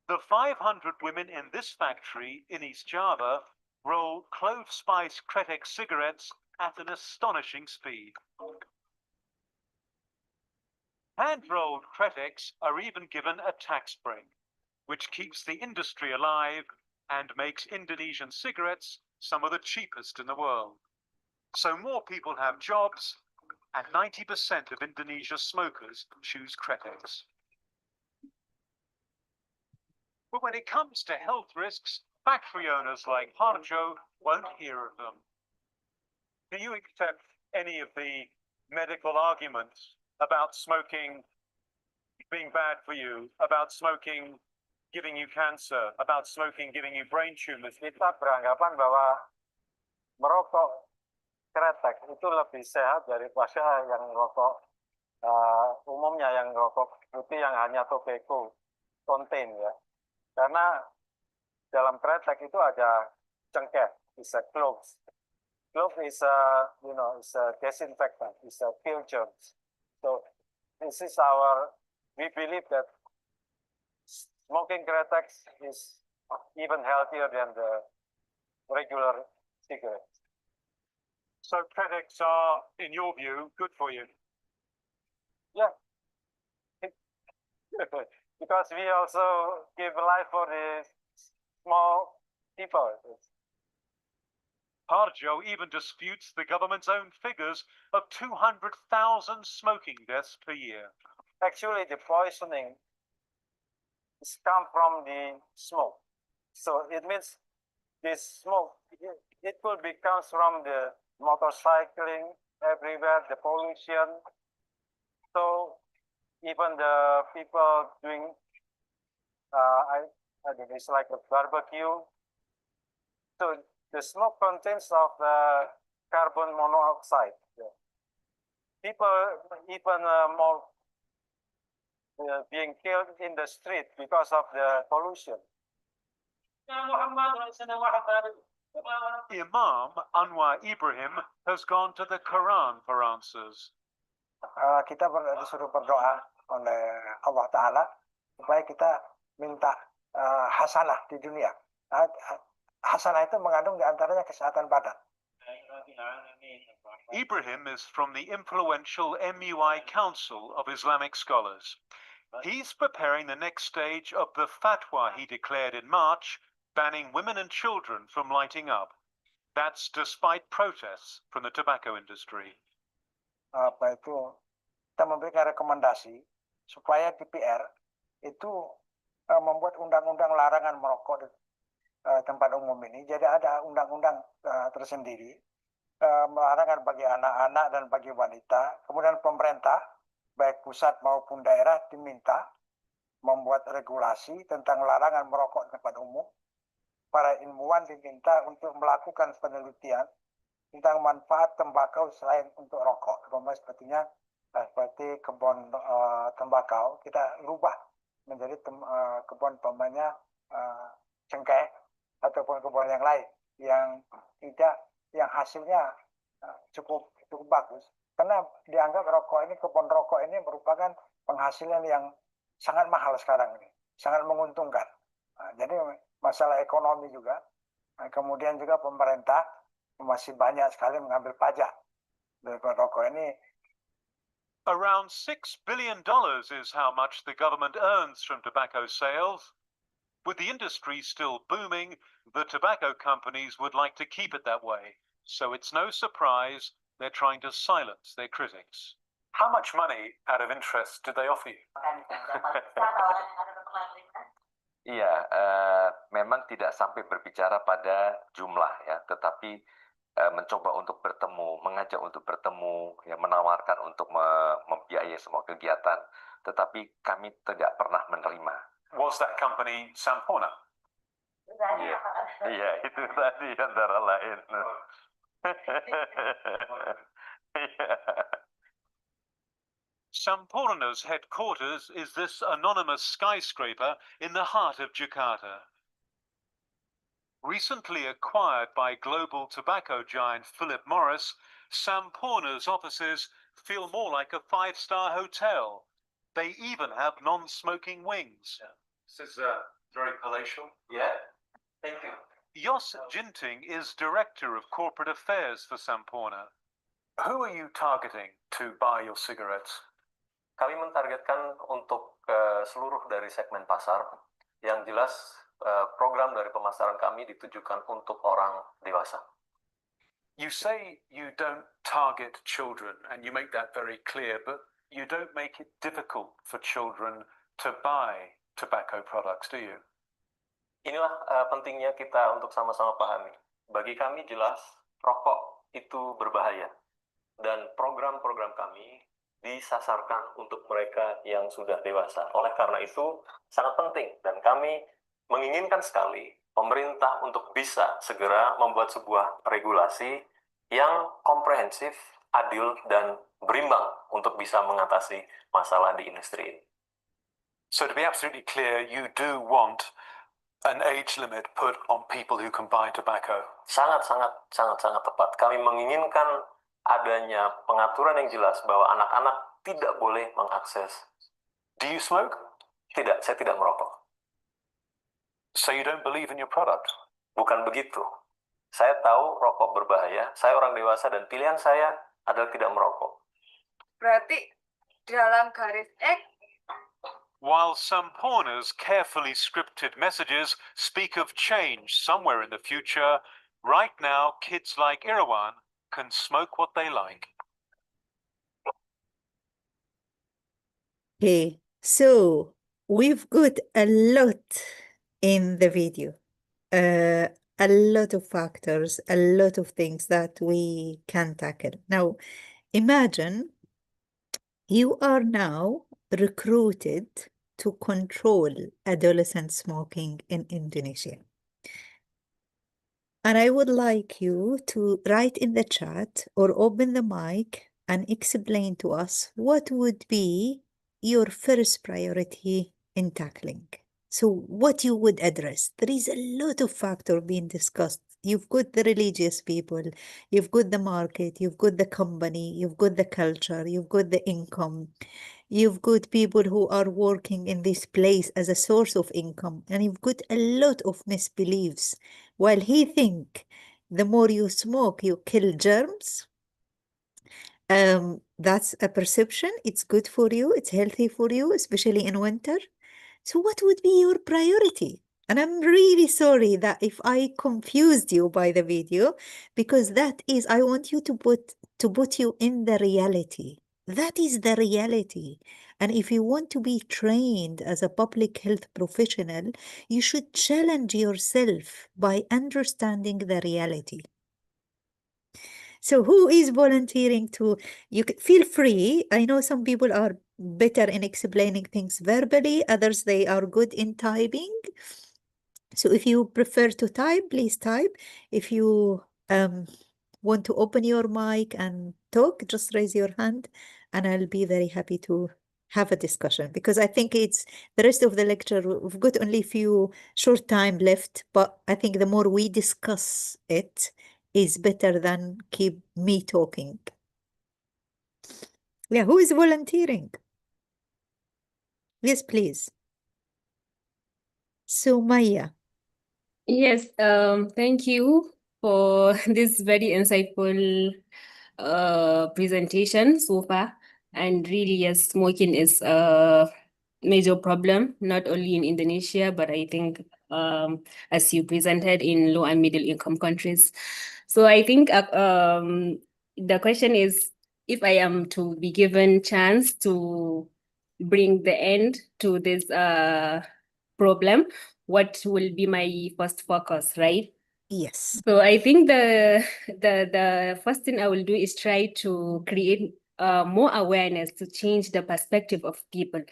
The 500 women in this factory in East Java roll clove spice Kretek cigarettes at an astonishing speed. Hand-rolled Kreteks are even given a tax break, which keeps the industry alive and makes Indonesian cigarettes some of the cheapest in the world. So more people have jobs, and 90% of Indonesia's smokers choose Kreteks. But when it comes to health risks, factory owners like Harjo won't hear of them. Do you accept any of the medical arguments about smoking being bad for you, about smoking giving you cancer, about smoking giving you brain tumors? Kita beranggapan bahwa merokok kretek itu lebih sehat daripada yang rokok umumnya, yang rokok putih yang hanya tobacco contain ya. Karena dalam kretek itu ada cengkeh, is a cloves. Clove is a disinfectant, is a kill germs. So this is we believe that smoking Kretex is even healthier than the regular cigarettes. So Kretex are, in your view, good for you? Yeah. Because we also give life for the small people. Harjo even disputes the government's own figures of 200,000 smoking deaths per year. Actually, the poisoning is come from the smoke. So it means this smoke, it could be comes from the motorcycling everywhere, the pollution. So even the people doing, I think it's like a barbecue, So the smoke contains of the carbon monoxide. People even more being killed in the street because of the pollution. Imam Anwar Ibrahim has gone to the Quran for answers. Kita disuruh berdoa oleh Allah Ta'ala supaya kita minta hasanah di dunia. Hasanah itu mengandung di antaranya kesehatan badan. Ibrahim is from the influential MUI Council of Islamic Scholars. He's preparing the next stage of the fatwa he declared in March, banning women and children from lighting up. That's despite protests from the tobacco industry. Apa itu? Kita memberikan rekomendasi supaya DPR itu membuat undang-undang larangan merokok di tempat umum ini. Jadi ada undang-undang tersendiri larangan bagi anak-anak dan bagi wanita. Kemudian pemerintah baik pusat maupun daerah diminta membuat regulasi tentang larangan merokok di tempat umum. Para ilmuwan diminta untuk melakukan penelitian tentang manfaat tembakau selain untuk rokok. Sepertinya seperti kebun tembakau kita rubah menjadi kebun cengkeh ataupun kebun yang lain yang hasilnya cukup bagus. Karena dianggap kebun rokok ini merupakan penghasilan yang sangat mahal sekarang ini, sangat menguntungkan. Jadi masalah ekonomi juga. Kemudian juga pemerintah masih banyak sekali mengambil pajak dari rokok ini. Around $6 billion is how much the government earns from tobacco sales. With the industry still booming, the tobacco companies would like to keep it that way. So it's no surprise they're trying to silence their critics. How much money out of interest did they offer you? Iya, memang tidak sampai berbicara pada jumlah ya, tetapi mencoba untuk bertemu, mengajak untuk bertemu, ya, menawarkan untuk membiayai semua kegiatan, tetapi kami tidak pernah menerima. Was that company Sampurna? Iya, iya itu tadi antara lain. Sampurna's headquarters is this anonymous skyscraper in the heart of Jakarta. Recently acquired by global tobacco giant Philip Morris, Sampurna's offices feel more like a five-star hotel. They even have non-smoking wings. Yeah. This is very palatial. Yeah, thank you. Jos Ginting is Director of Corporate Affairs for Sampurna. Who are you targeting to buy your cigarettes? Kami mentargetkan untuk seluruh dari segmen pasar. Yang jelas program dari pemasaran kami ditujukan untuk orang dewasa. You say you don't target children, and you make that very clear, but you don't make it difficult for children to buy tobacco products, do you? Inilah pentingnya kita untuk sama-sama pahami. Bagi kami jelas, rokok itu berbahaya. Dan program-program kami disasarkan untuk mereka yang sudah dewasa. Oleh karena itu, sangat penting. Dan kami menginginkan sekali pemerintah untuk bisa segera membuat sebuah regulasi yang komprehensif, adil, dan berimbang untuk bisa mengatasi masalah di industri ini. So to be absolutely clear, you do want an age limit put on people who can buy tobacco? Sangat tepat. Kami menginginkan adanya pengaturan yang jelas bahwa anak-anak tidak boleh mengakses. Do you smoke? Tidak, saya tidak merokok. So you don't believe in your product? Bukan begitu. Saya tahu rokok berbahaya, saya orang dewasa dan pilihan saya adalah tidak merokok. Berarti dalam garis X. While Sampurna's carefully scripted messages speak of change somewhere in the future, right now kids like Irawan can smoke what they like. Okay, so we've got a lot in the video, a lot of factors, a lot of things that we can tackle. Now, imagine you are now recruited to control adolescent smoking in Indonesia. And I would like you to write in the chat or open the mic and explain to us what would be your first priority in tackling. So what you would address. There is a lot of factor being discussed. You've got the religious people, you've got the market, you've got the company, you've got the culture, you've got the income. You've got people who are working in this place as a source of income, and you've got a lot of misbeliefs. While he think the more you smoke, you kill germs. That's a perception. It's good for you. It's healthy for you, especially in winter. So what would be your priority? And I'm really sorry that if I confused you by the video, because that is, I want you to put you in the reality. That is the reality. And if you want to be trained as a public health professional, you should challenge yourself by understanding the reality. So who is volunteering to, feel free. I know some people are better in explaining things verbally, others they are good in typing. So if you prefer to type, please type. If you want to open your mic and talk, just raise your hand and I'll be very happy to have a discussion, because I think it's the rest of the lecture, we've got only a few short time left, but I think the more we discuss it is better than keep me talking. Yeah, who is volunteering? Yes, please. So Maya. Yes, thank you for this very insightful presentation so far. And really, yes, smoking is a major problem, not only in Indonesia, but I think as you presented in low and middle income countries. So I think the question is, if I am to be given chance to bring the end to this problem, what will be my first focus, right? Yes. So I think the first thing I will do is try to create more awareness to change the perspective of people,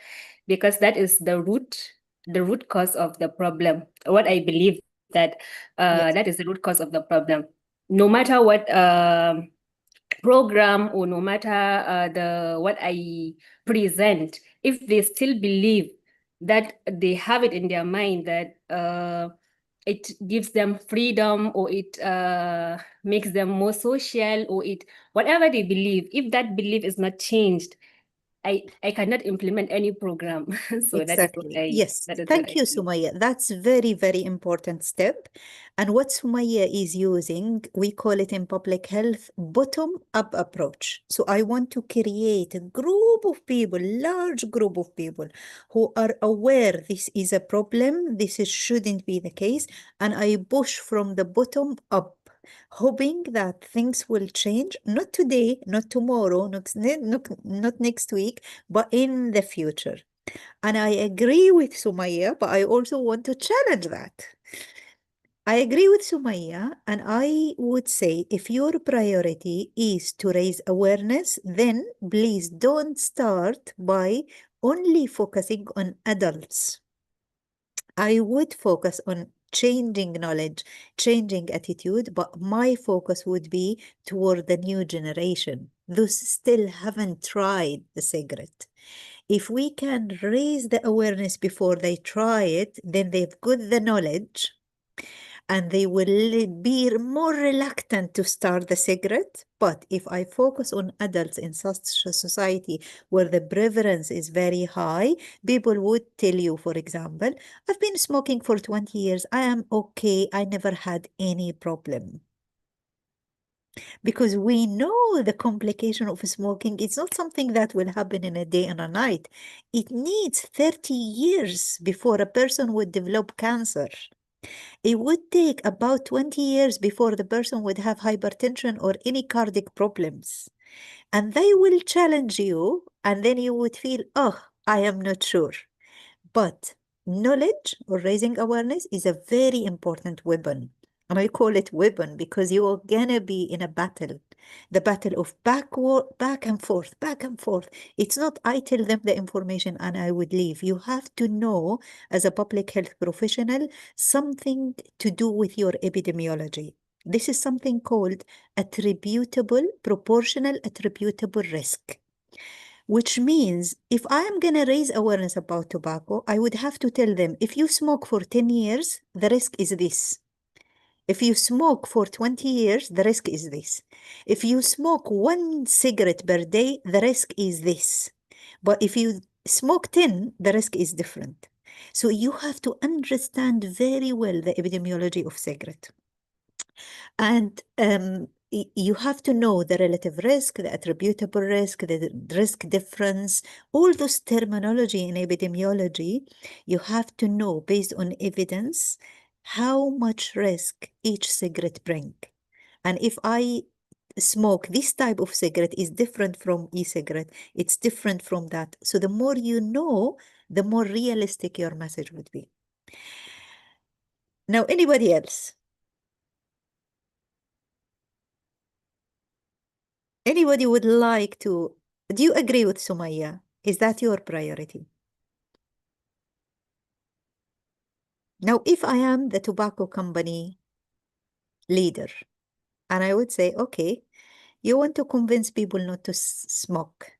because that is the root cause of the problem. What I believe that Yes. that is the root cause of the problem. No matter what program or no matter what I present, if they still believe that they have it in their mind that it gives them freedom, or it makes them more social, or it whatever they believe, if that belief is not changed, I cannot implement any program. So Exactly. Yes. that is what Thank I you, believe. Sumaya. That's very, very important step. And what Sumaya is using, we call it in public health, bottom-up approach. So I want to create a group of people, large group of people who are aware this is a problem, shouldn't be the case, and I push from the bottom up, hoping that things will change, not today, not tomorrow, not next week, but in the future. And I agree with Sumaya, but I also want to challenge that. I agree with Sumaya, and I would say if your priority is to raise awareness, then please don't start by only focusing on adults. I would focus on changing knowledge, changing attitude, but my focus would be toward the new generation. Those still haven't tried the cigarette. If we can raise the awareness before they try it, then they've got the knowledge and they will be more reluctant to start the cigarette. But if I focus on adults in such a society where the prevalence is very high, people would tell you, for example, I've been smoking for 20 years. I am okay. I never had any problem. Because we know the complication of smoking, it's not something that will happen in a day and a night. It needs 30 years before a person would develop cancer. It would take about 20 years before the person would have hypertension or any cardiac problems. And they will challenge you, and then you would feel, oh, I am not sure. But knowledge or raising awareness is a very important weapon. And I call it weapon because you are gonna be in a battle, the battle of back and forth, back and forth. It's not I tell them the information and I would leave. You have to know, as a public health professional, something to do with your epidemiology. This is something called proportional attributable risk, which means if I am going to raise awareness about tobacco, I would have to tell them, if you smoke for 10 years, the risk is this. If you smoke for 20 years, the risk is this. If you smoke 1 cigarette per day, the risk is this. But if you smoke 10, the risk is different. So you have to understand very well the epidemiology of cigarette. And you have to know the relative risk, the attributable risk, the risk difference, all those terminology in epidemiology. You have to know based on evidence how much risk each cigarette bring. And if I smoke this type of cigarette is different from e-cigarette, it's different from that. So the more you know, the more realistic your message would be. Now, anybody else? Anybody would like to, do you agree with Sumaya? Is that your priority? Now, if I am the tobacco company leader, and I would say, okay, you want to convince people not to smoke,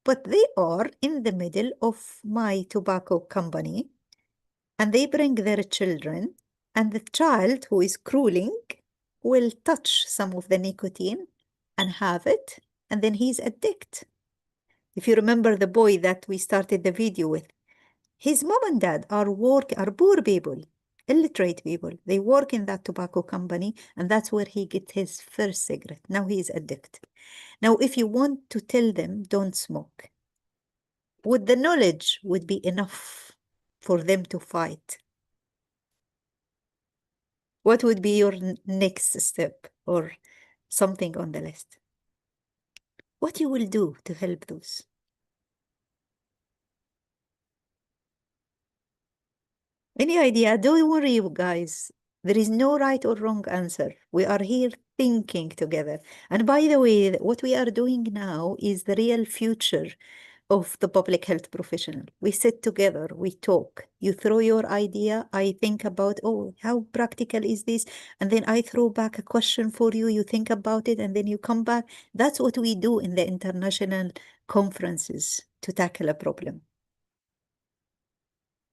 but they are in the middle of my tobacco company, and they bring their children, and the child who is crawling will touch some of the nicotine and have it, and then he's addicted. If you remember the boy that we started the video with, his mom and dad are poor people, illiterate people. They work in that tobacco company, and that's where he gets his first cigarette. Now he is addicted. Now, if you want to tell them don't smoke, would the knowledge would be enough for them to fight? What would be your next step or something on the list? What you will do to help those? Any idea? Don't worry, you guys. There is no right or wrong answer. We are here thinking together. And by the way, what we are doing now is the real future of the public health professional. We sit together, we talk. You throw your idea, I think about, oh, how practical is this? And then I throw back a question for you, you think about it, and then you come back. That's what we do in the international conferences to tackle a problem.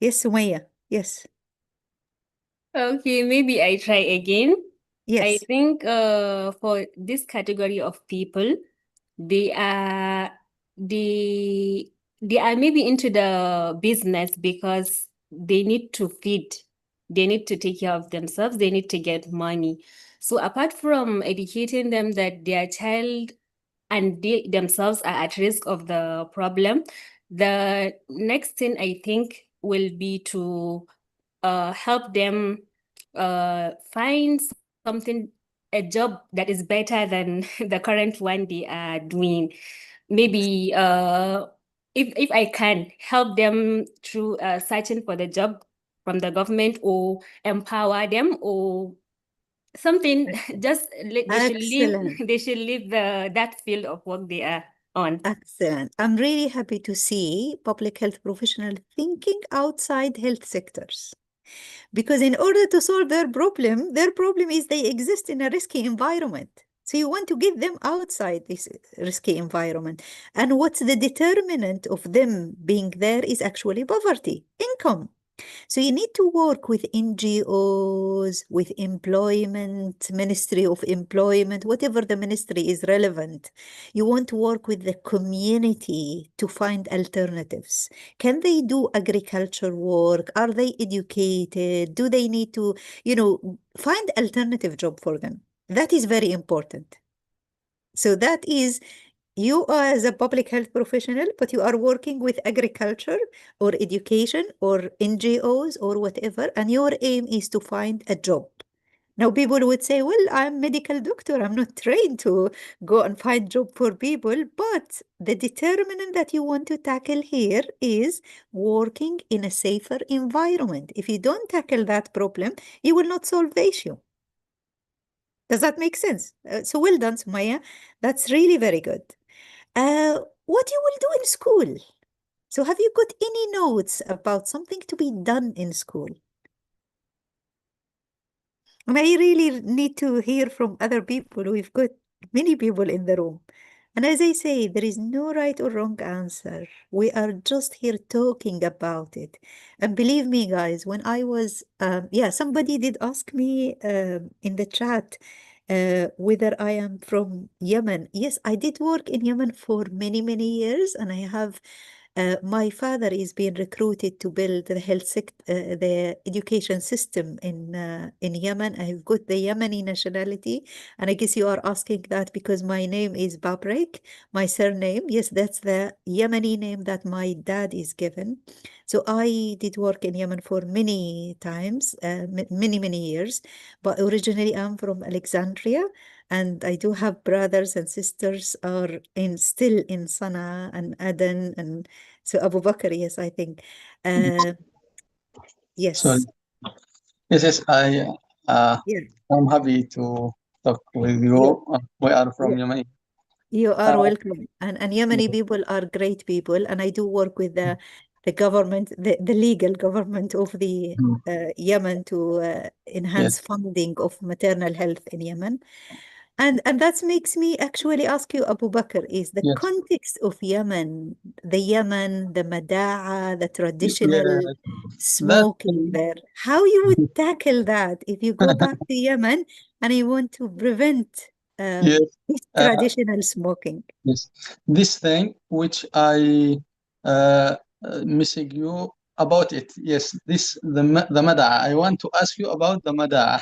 Yes, Sumaya, yes. Okay, maybe I try again. I Yes. think for this category of people, they are they are maybe into the business because they need to feed, they need to take care of themselves, they need to get money. So apart from educating them that their child and they themselves are at risk of the problem, the next thing I think will be to help them find something, a job that is better than the current one they are doing. Maybe if I can help them through searching for the job from the government or empower them or something, just they should leave Excellent. they should leave that field of work they are on. Excellent. I'm really happy to see public health professionals thinking outside health sectors. Because in order to solve their problem is they exist in a risky environment. So you want to get them outside this risky environment. And what's the determinant of them being there is actually poverty, income. So you need to work with NGOs, with employment, Ministry of Employment, whatever the ministry is relevant. You want to work with the community to find alternatives. Can they do agriculture work? Are they educated? Do they need to, find alternative job for them? That is very important. So that is you are as a public health professional, but you are working with agriculture or education or NGOs or whatever, and your aim is to find a job. Now, people would say, well, I'm medical doctor. I'm not trained to go and find job for people. But the determinant that you want to tackle here is working in a safer environment. If you don't tackle that problem, you will not solve the issue. Does that make sense? So well done, Sumaya. That's really very good. What you will do in school? So have you got any notes about something to be done in school? And I really need to hear from other people. We've got many people in the room. And as I say, there is no right or wrong answer. We are just here talking about it. And believe me, guys, when I was, somebody did ask me in the chat whether I am from Yemen. Yes, I did work in Yemen for many, many years, and I have my father is being recruited to build the education system in Yemen. I've got the Yemeni nationality, and I guess you are asking that because my name is Babrek, my surname. Yes, that's the Yemeni name that my dad is given. So I did work in Yemen for many times, many, many years. But originally, I'm from Alexandria, and I do have brothers and sisters are still in Sana'a and Aden and so Abu Bakr, yes, I think. Sorry. Yes, Yes, yeah, I'm happy to talk with you. you, We are from you, Yemen. you are Uh, welcome. And Yemeni people are great people. And I do work with the government, the legal government of the mm, Yemen to yes, enhance funding of maternal health in Yemen. And that makes me actually ask you, Abu Bakr, is the yes, context of Yemen, the Mada'a, the traditional yes. That smoking there, how you would tackle that if you go back to Yemen and you want to prevent yes, this uh, traditional smoking? yes. This thing which I message you about it. Yes, the mada. I want to ask you about the mada.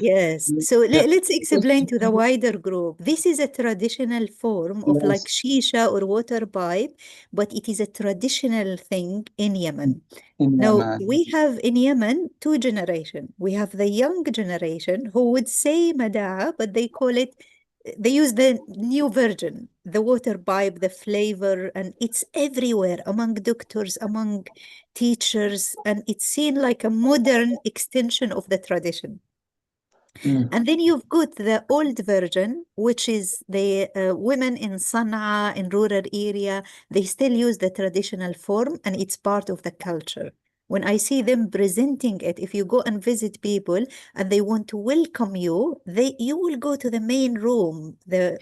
Yes. So Yes, let's because explain to the wider group. This is a traditional form of like yes, shisha or water pipe, but it is a traditional thing in Yemen. in Now, Yemen. we have in Yemen two generations. We have the young generation who would say mada'a, but they call it, they use the new version, the water pipe, the flavor, and it's everywhere among doctors, among teachers, and it's seen like a modern extension of the tradition. Mm, And then you've got the old version, which is the women in Sana'a, in rural area, they still use the traditional form and it's part of the culture. When I see them presenting it, if you go and visit people and they want to welcome you, you will go to the main room, the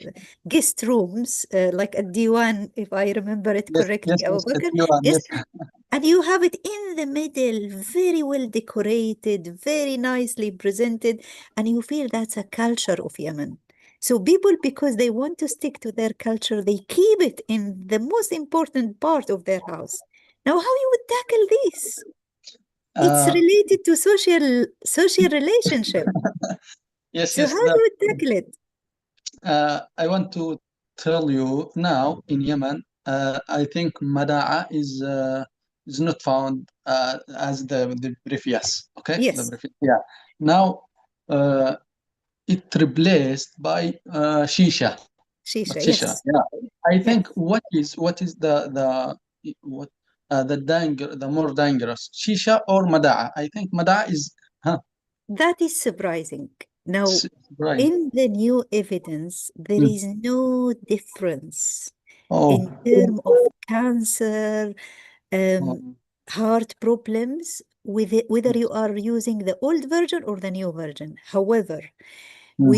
guest rooms, like a diwan, if I remember it yes, correctly, yes, Abu yes, Bakr. you are, Yes, yes, and you have it in the middle, very well decorated, very nicely presented, and you feel that's a culture of Yemen. So people, because they want to stick to their culture, they keep it in the most important part of their house. Now, how you would tackle this? It's uh, related to social relationship. yes, So yes. how you would tackle it? I want to tell you now in Yemen. I think Mada'a is not found as the previous. Okay, the Yes, previous. Yeah. Now uh, it replaced by Shisha. But shisha. Shisha. Yes, Yeah. I yes. think what is the more dangerous Shisha or Mada'a? I think Mada'a is That is surprising. Now, right. in the new evidence, there Mm. is no difference Oh. in terms of cancer, Oh. heart problems, whether you are using the old version or the new version. However, Mm.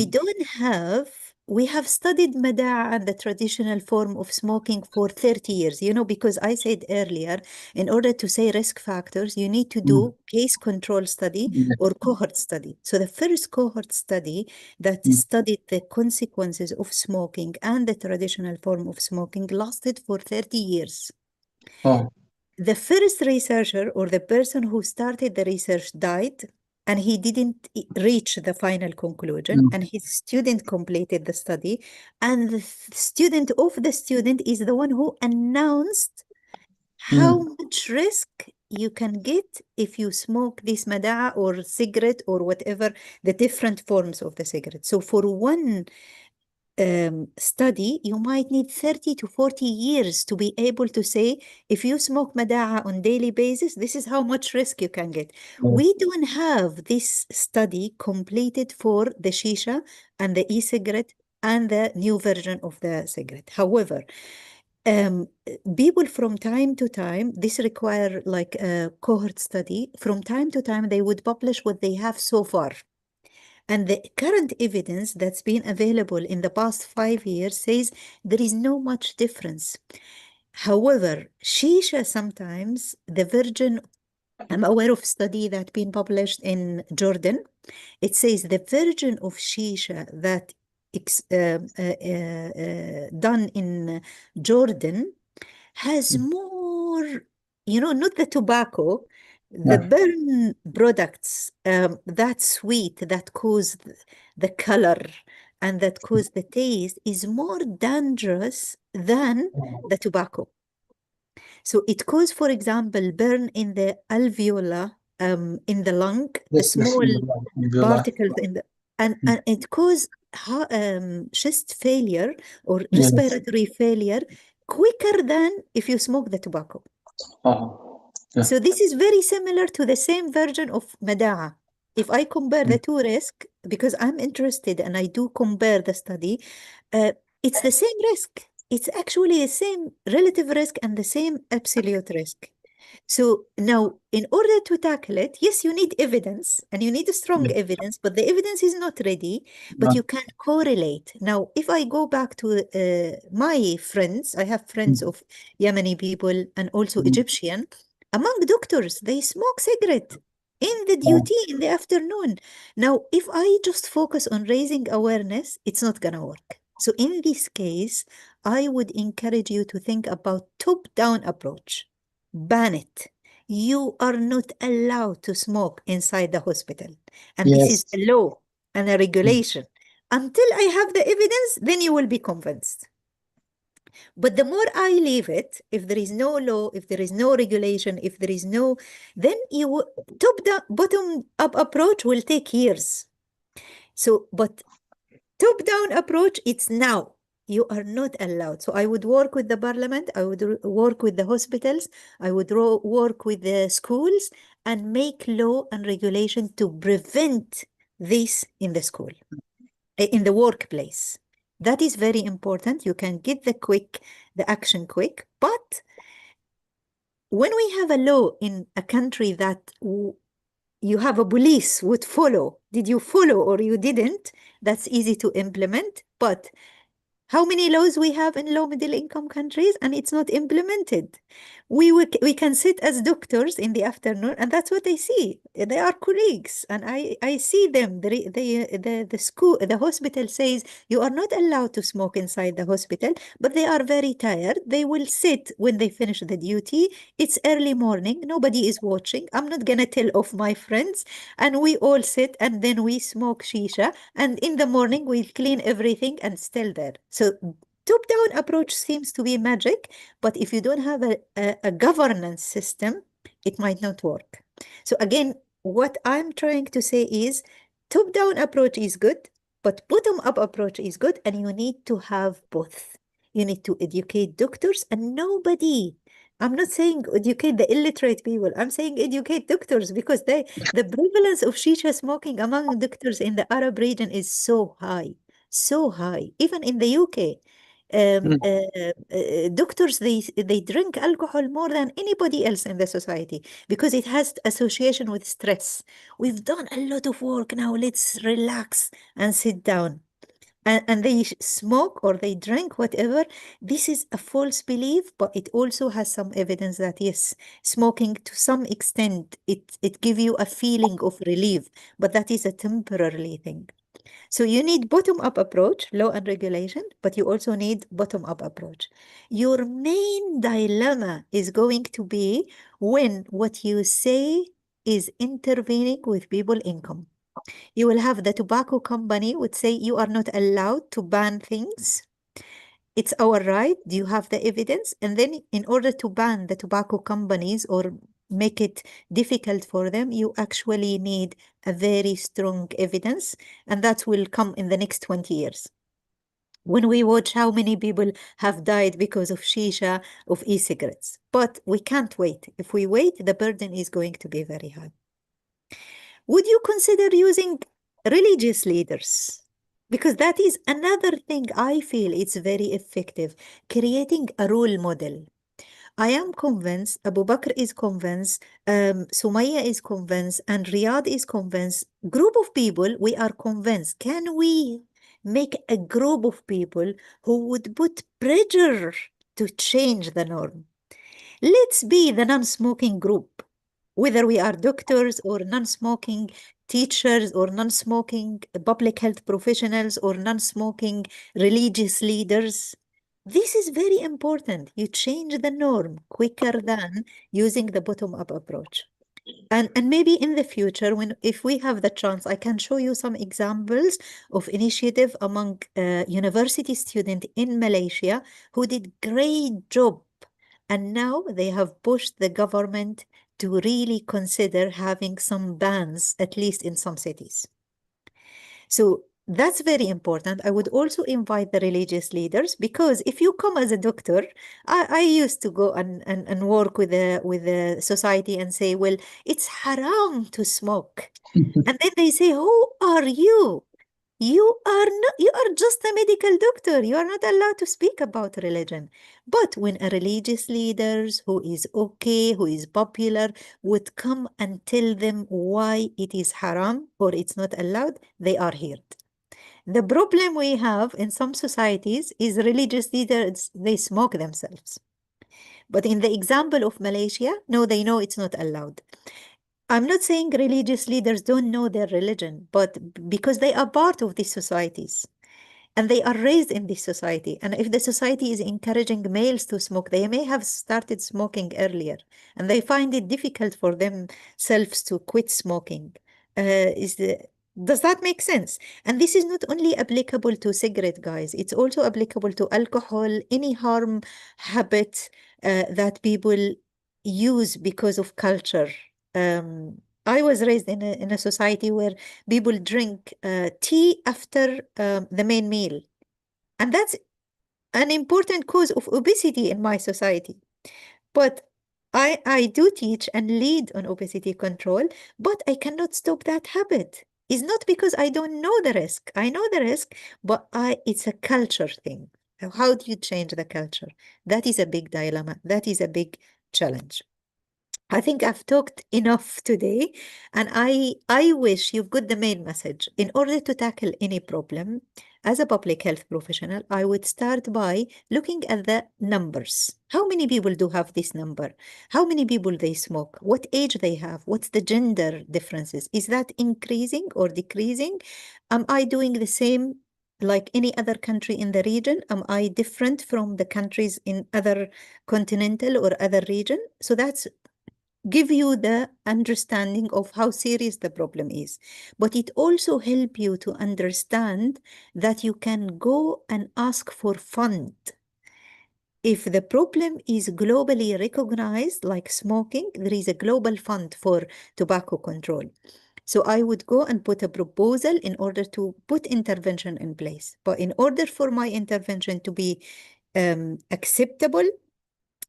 we have studied Mada'a and the traditional form of smoking for 30 years, because I said earlier, in order to say risk factors, you need to Mm. do case control study Yes. or cohort study. So the first cohort study that Mm. studied the consequences of smoking and the traditional form of smoking lasted for 30 years. Oh. The first researcher or the person who started the research died, and he didn't reach the final conclusion, Mm. and his student completed the study, and the student of the student is the one who announced how Mm. much risk you can get if you smoke this mada'a or cigarette or whatever the different forms of the cigarette. So for one study, you might need 30 to 40 years to be able to say, if you smoke mada'a on daily basis, this is how much risk you can get. Yes. We don't have this study completed for the shisha and the e-cigarette and the new version of the cigarette. However, um, people from time to time, this require like a cohort study. From time to time, they would publish what they have so far. And the current evidence that's been available in the past 5 years says there is no much difference. However, shisha sometimes, the virgin, I'm aware of study that been published in Jordan. It says the version of shisha that done in Jordan has more, not the tobacco, the burn products, that sweet that cause the color and that cause the taste is more dangerous than the tobacco. So it causes, for example, burn in the alveolar, in the lung, a small particles in the, and it causes chest failure or respiratory failure quicker than if you smoke the tobacco. So this is very similar to the same version of Mada'a. If I compare the two risks, because I'm interested and I do compare the study, it's the same risk. It's actually the same relative risk and the same absolute risk. So now, in order to tackle it, yes, you need evidence and you need strong evidence, but the evidence is not ready, but you can correlate. Now, if I go back to my friends, I have friends of Yemeni people and also Egyptian, among doctors, they smoke cigarette in the duty in the afternoon. Now, if I just focus on raising awareness, it's not going to work. So in this case, I would encourage you to think about top-down approach. Ban it. You are not allowed to smoke inside the hospital. And this is a law and a regulation. Until I have the evidence, then you will be convinced. But the more I leave it, if there is no law, if there is no regulation, if there is no, then you bottom up approach will take years. So, but top down approach, it's now. You are not allowed. So I would work with the parliament, I would work with the hospitals, I would work with the schools and make law and regulation to prevent this in the school, in the workplace. That is very important. You can get the action quick. But when we have a law in a country that you have a police would follow, did you follow or you didn't? That's easy to implement. But how many laws we have in low middle income countries and it's not implemented? We can sit as doctors in the afternoon and that's what they see. They are colleagues and I see them. The school, the hospital says you are not allowed to smoke inside the hospital, but they are very tired. They will sit when they finish the duty. It's early morning. Nobody is watching. I'm not going to tell off my friends. And we all sit and then we smoke shisha. And in the morning, we clean everything and still there. So top-down approach seems to be magic, but if you don't have a governance system, it might not work. So again, what I'm trying to say is top-down approach is good, but bottom-up approach is good, and you need to have both. You need to educate doctors and nobody. I'm not saying educate the illiterate people. I'm saying educate doctors because the prevalence of shisha smoking among doctors in the Arab region is so high, so high. Even in the UK, doctors, they drink alcohol more than anybody else in the society because it has association with stress. We've done a lot of work now. Let's relax and sit down. And they smoke or they drink, whatever. This is a false belief, but it also has some evidence that yes, smoking to some extent, it gives you a feeling of relief, but that is a temporary thing. So you need bottom-up approach, law and regulation, but you also need bottom-up approach. Your main dilemma is going to be when what you say is intervening with people's income. You will have the tobacco company would say you are not allowed to ban things. It's our right. Do you have the evidence? And then in order to ban the tobacco companies or make it difficult for them, you actually need a very strong evidence, and that will come in the next 20 years. When we watch how many people have died because of shisha, of e-cigarettes. But we can't wait. If we wait, the burden is going to be very high. Would you consider using religious leaders? Because that is another thing I feel it's very effective, creating a role model. I am convinced, Abu Bakr is convinced, Sumaya is convinced, and Riyadh is convinced. Group of people, we are convinced. Can we make a group of people who would put pressure to change the norm? Let's be the non-smoking group, whether we are doctors or non-smoking teachers or non-smoking public health professionals or non-smoking religious leaders. This is very important. You change the norm quicker than using the bottom-up approach. And maybe in the future, if we have the chance, I can show you some examples of initiative among university students in Malaysia who did great job. And now they have pushed the government to really consider having some bans, at least in some cities. So that's very important. I would also invite the religious leaders, because if you come as a doctor, I used to go and work with the society and say, well, it's haram to smoke. And then they say, who are you? You are not, you are just a medical doctor. You are not allowed to speak about religion. But when a religious leader who is okay, who is popular, would come and tell them why it is haram or it's not allowed, they are heard. The problem we have in some societies is religious leaders, they smoke themselves. But in the example of Malaysia, no, they know it's not allowed. I'm not saying religious leaders don't know their religion, but because they are part of these societies and they are raised in this society. And if the society is encouraging males to smoke, they may have started smoking earlier and they find it difficult for themselves to quit smoking. Does that make sense? And this is not only applicable to cigarette, guys, it's also applicable to alcohol, any harm habit that people use because of culture. I was raised in a society where people drink tea after the main meal. And that's an important cause of obesity in my society. But I do teach and lead on obesity control, but I cannot stop that habit. It's not because I don't know the risk. I know the risk, but it's a culture thing. How do you change the culture? That is a big dilemma. That is a big challenge. I think I've talked enough today, and I wish you've got the main message. In order to tackle any problem, as a public health professional, I would start by looking at the numbers. How many people do have this number? How many people they smoke? What age they have? What's the gender differences? Is that increasing or decreasing? Am I doing the same like any other country in the region? Am I different from the countries in other continental or other region? So that's give you the understanding of how serious the problem is. But it also help you to understand that you can go and ask for fund. If the problem is globally recognized, like smoking, there is a global fund for tobacco control. So I would go and put a proposal in order to put intervention in place. But in order for my intervention to be acceptable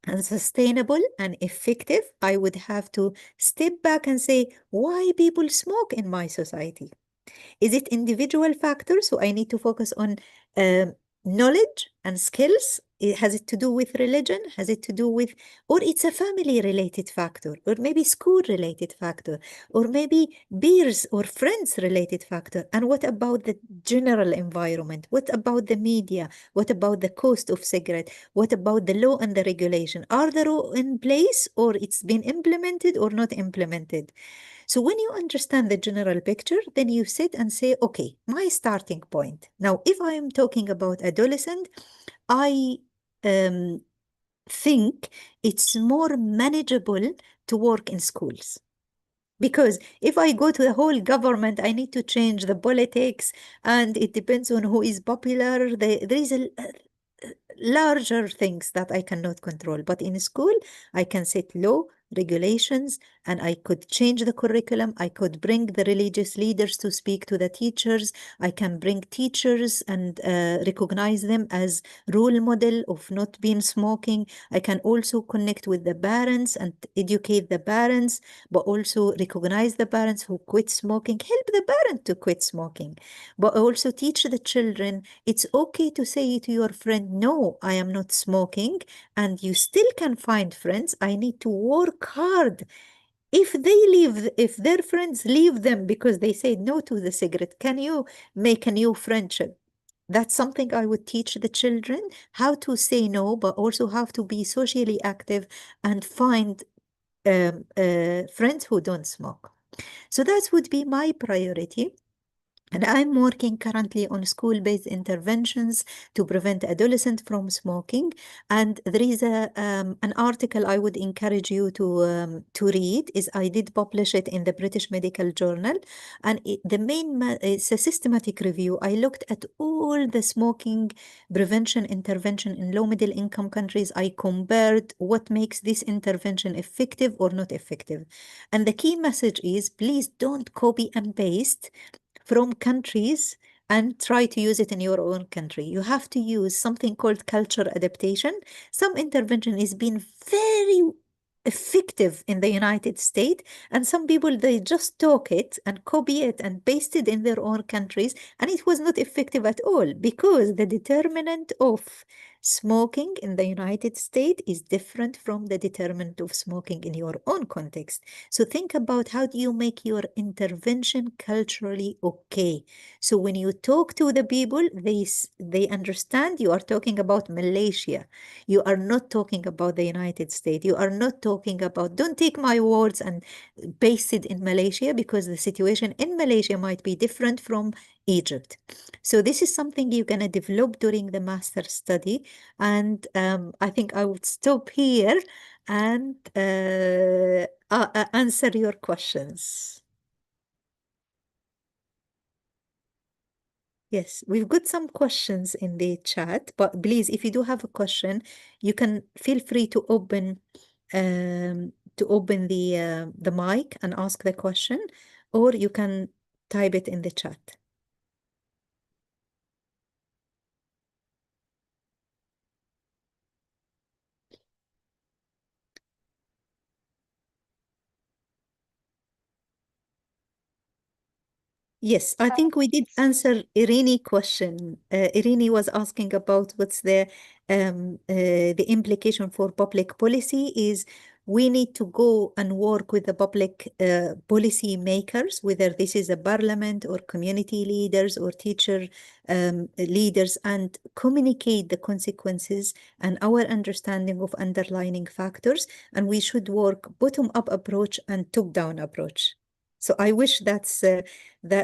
and sustainable and effective, I would have to step back and say, why people smoke in my society? Is it individual factors? So I need to focus on knowledge and skills. Has it to do with religion? Has it to do with, or it's a family related factor, or maybe school related factor, or maybe peers or friends related factor? And what about the general environment? What about the media? What about the cost of cigarette? What about the law and the regulation? Are the law in place, or it's been implemented or not implemented? So when you understand the general picture, then you sit and say, okay, my starting point. Now, if I am talking about adolescent, I think it's more manageable to work in schools. Because if I go to the whole government, I need to change the politics, and it depends on who is popular. There is a larger things that I cannot control. But in school, I can set law, regulations, and I could change the curriculum. I could bring the religious leaders to speak to the teachers. I can bring teachers and recognize them as role model of not being smoking. I can also connect with the parents and educate the parents, but also recognize the parents who quit smoking, help the parent to quit smoking, but also teach the children it's okay to say to your friend, no, I am not smoking, and you still can find friends. I need to work hard. If their friends leave them because they say no to the cigarette, can you make a new friendship? That's something I would teach the children, how to say no, but also how to be socially active and find friends who don't smoke. So that would be my priority. And I'm working currently on school-based interventions to prevent adolescents from smoking. And there is an article I would encourage you to read. I did publish it in the British Medical Journal, and it's a systematic review. I looked at all the smoking prevention intervention in low-middle income countries. I compared what makes this intervention effective or not effective. And the key message is, please don't copy and paste from countries and try to use it in your own country. You have to use something called culture adaptation. Some intervention is being very effective in the United States, and some people, they just took it and copy it and paste it in their own countries, and it was not effective at all, because the determinant of smoking in the United States is different from the determinant of smoking in your own context. So think about, how do you make your intervention culturally okay? So when you talk to the people, they understand you are talking about Malaysia. You are not talking about the United States. You are not talking about, don't take my words and paste it in Malaysia, because the situation in Malaysia might be different from Egypt. So this is something you're going to develop during the master study. And I think I would stop here and answer your questions. Yes, we've got some questions in the chat, but please, if you do have a question, you can feel free to open the mic and ask the question, or you can type it in the chat. Yes, I think we did answer Irene question. Irene was asking about what's the implication for public policy is, we need to go and work with the public policy makers, whether this is a parliament or community leaders or teacher leaders, and communicate the consequences and our understanding of underlying factors. And we should work bottom-up approach and top-down approach. So I wish that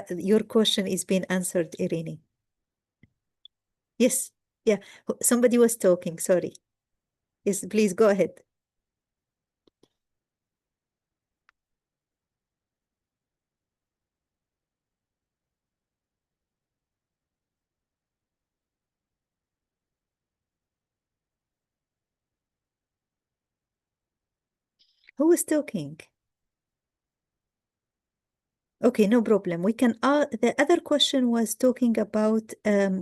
your question is being answered, Irene. Yes, yeah, somebody was talking, sorry. Yes, please go ahead. Who was talking? Okay, no problem. We can. The other question was talking about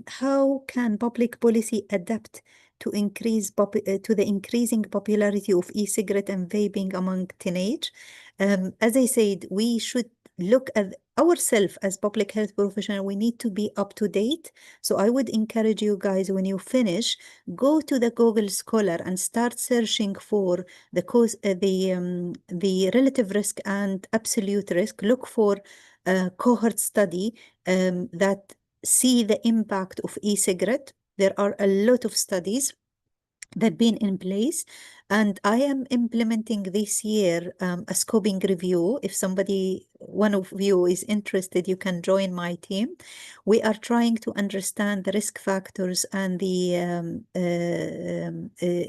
how can public policy adapt to to the increasing popularity of e-cigarette and vaping among teenage. As I said, we should look at ourselves as public health professional. We need to be up to date. So I would encourage you guys, when you finish, go to the Google Scholar and start searching for the cause, the relative risk and absolute risk. Look for a cohort study that see the impact of e-cigarette. There are a lot of studies that been in place, and I am implementing this year a scoping review. If one of you is interested, you can join my team. We are trying to understand the risk factors and the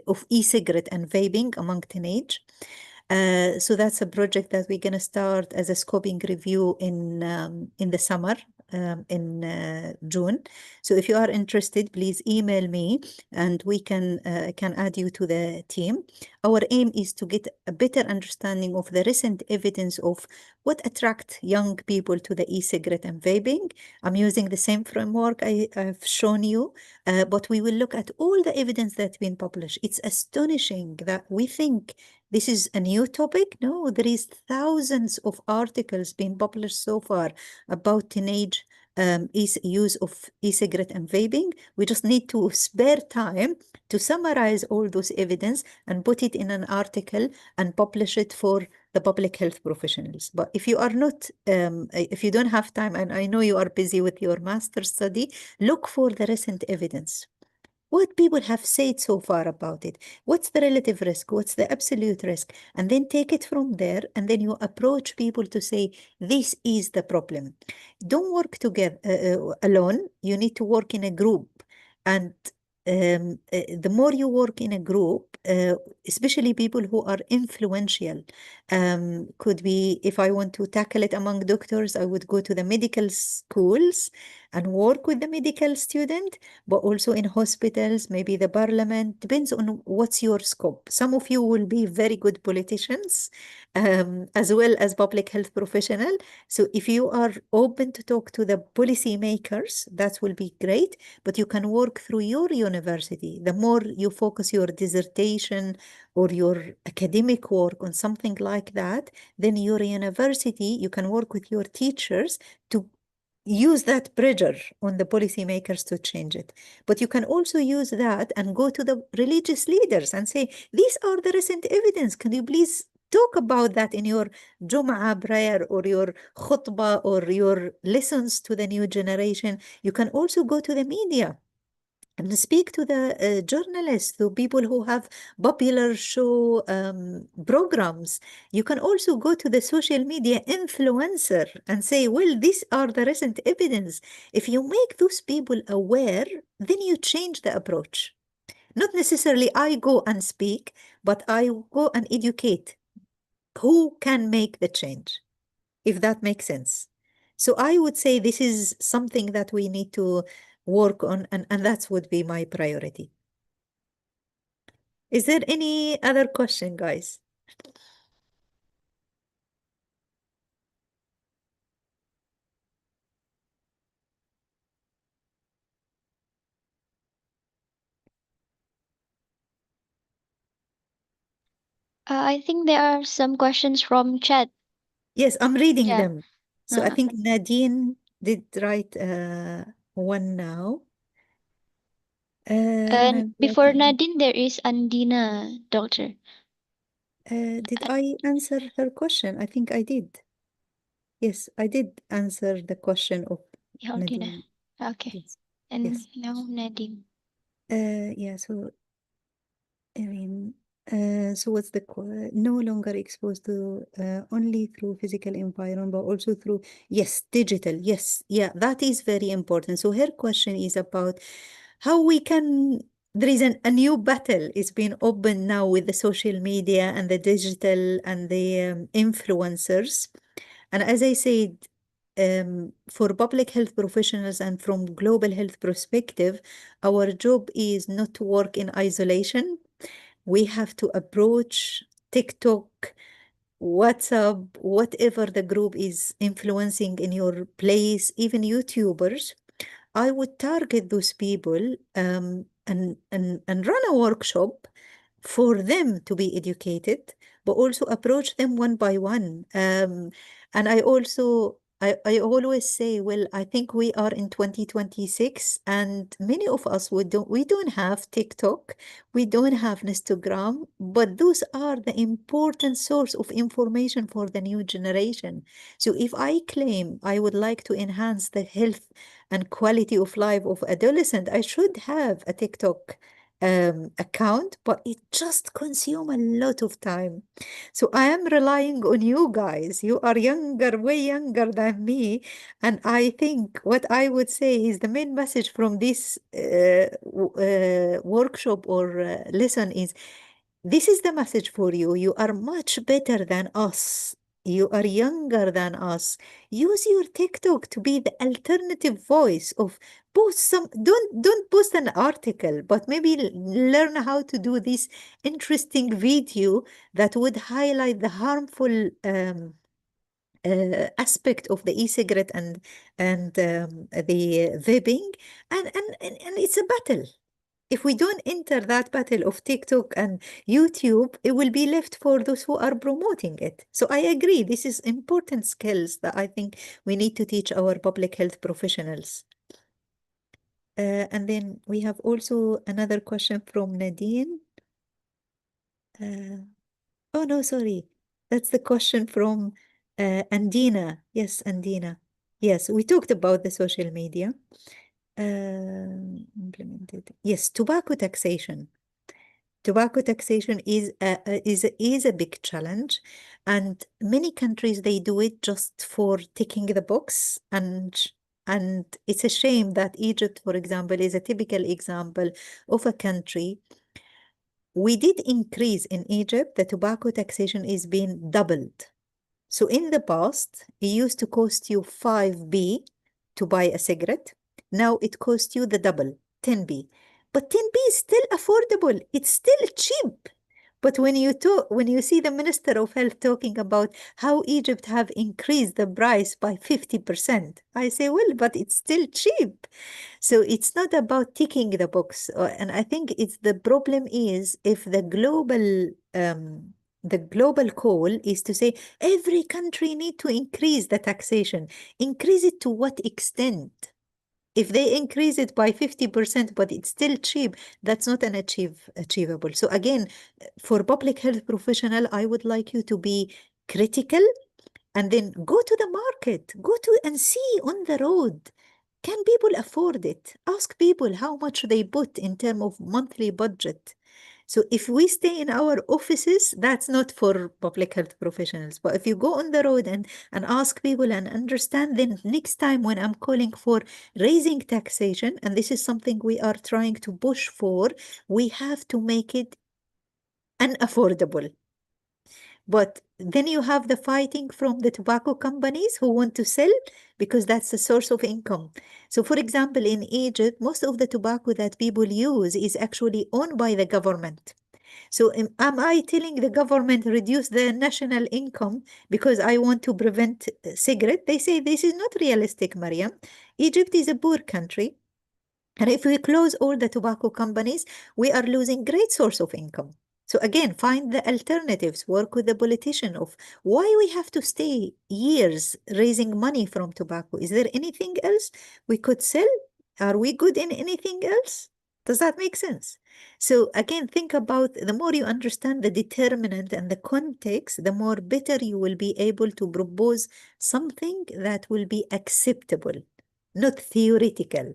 of e-cigarette and vaping among teenage. So that's a project that we're going to start as a scoping review in the summer, in June. So if you are interested, please email me and we can add you to the team. Our aim is to get a better understanding of the recent evidence of what attracts young people to the e-cigarette and vaping. I'm using the same framework I've shown you, but we will look at all the evidence that's been published. It's astonishing that we think this is a new topic. No, there is thousands of articles being published so far about teenage use of e-cigarette and vaping. We just need to spare time to summarize all those evidence and put it in an article and publish it for the public health professionals. But if you are not, if you don't have time, and I know you are busy with your master's study, look for the recent evidence. What people have said so far about it. What's the relative risk? What's the absolute risk? And then take it from there. And then you approach people to say, this is the problem. Don't work together alone. You need to work in a group. And the more you work in a group, especially people who are influential, could be, if I want to tackle it among doctors, I would go to the medical schools and work with the medical student, but also in hospitals, maybe the parliament, depends on what's your scope. Some of you will be very good politicians, as well as public health professional. So if you are open to talk to the policy makers, that will be great, but you can work through your university. The more you focus your dissertation or your academic work on something like that, then your university, you can work with your teachers to use that pressure on the policymakers to change it. But you can also use that and go to the religious leaders and say, these are the recent evidence. Can you please talk about that in your Jum'ah prayer or your khutbah or your lessons to the new generation? You can also go to the media and speak to the journalists, to people who have popular show programs. You can also go to the social media influencer and say, well, these are the recent evidence. If you make those people aware, then you change the approach. Not necessarily I go and speak, but I go and educate. Who can make the change? If that makes sense. So I would say this is something that we need to work on, and that would be my priority. Is there any other question, guys? I think there are some questions from chat. Yes, I'm reading Yeah. them. So I Uh-huh. think Nadine did write one now. And And I'm before writing. Nadine, there is Andina, doctor. Did I answer her question? I think I did. Yes, I did answer the question of Yeah, Nadine. Okay. Yes. And Yes. now Nadine. Yeah, so I mean, so what's the no longer exposed to only through physical environment, but also through, yes, digital. Yes, yeah, that is very important. So her question is about how we can, there is a new battle is being opened now with the social media and the digital and the influencers. And as I said, for public health professionals and from global health perspective, our job is not to work in isolation. We have to approach TikTok, WhatsApp, whatever the group is influencing in your place, even YouTubers. I would target those people and run a workshop for them to be educated, but also approach them one by one. And I always say, well, I think we are in 2026, and many of us we don't have TikTok, we don't have Instagram, but those are the important source of information for the new generation. So if I claim I would like to enhance the health and quality of life of adolescent, I should have a TikTok account, but it just consume a lot of time. So I am relying on you guys. You are younger, way younger than me. And I think what I would say is the main message from this workshop or lesson is, this is the message for you. You are much better than us You are younger than us. Use your TikTok to be the alternative voice of post some, don't post an article, but maybe learn how to do this interesting video that would highlight the harmful aspect of the e-cigarette and the vaping, and it's a battle. If we don't enter that battle of TikTok and YouTube, it will be left for those who are promoting it. So I agree, this is important skills that I think we need to teach our public health professionals. And then we have also another question from Nadine. Oh no, sorry. That's the question from Andina. Yes, Andina. Yes, we talked about the social media. Implemented. Yes, tobacco taxation. Tobacco taxation is a big challenge, and many countries they do it just for ticking the box, and it's a shame that Egypt, for example, is a typical example of a country. We did increase in Egypt, the tobacco taxation is being doubled. So in the past, it used to cost you 5B to buy a cigarette. Now it costs you the double, 10B. But 10B is still affordable. It's still cheap. But when you see the Minister of Health talking about how Egypt have increased the price by 50%, I say, well, but it's still cheap. So it's not about ticking the box. And I think it's the problem is if the global call is to say every country need to increase the taxation. Increase it to what extent? If they increase it by 50%, but it's still cheap, that's not achievable. So again, for public health professional, I would like you to be critical and then go to the market, go to and see on the road. Can people afford it? Ask people how much they put in terms of monthly budget. So if we stay in our offices, that's not for public health professionals. But if you go on the road and ask people and understand, then next time when I'm calling for raising taxation, and this is something we are trying to push for, we have to make it unaffordable. But then you have the fighting from the tobacco companies who want to sell because that's the source of income. So for example, in Egypt, most of the tobacco that people use is actually owned by the government. So am I telling the government reduce the national income because I want to prevent cigarette? They say this is not realistic, Mariam. Egypt is a poor country. And if we close all the tobacco companies, we are losing great source of income. So again, find the alternatives, work with the politician of why we have to stay years raising money from tobacco. Is there anything else we could sell? Are we good in anything else? Does that make sense? So again, think about the more you understand the determinant and the context, the more better you will be able to propose something that will be acceptable, not theoretical.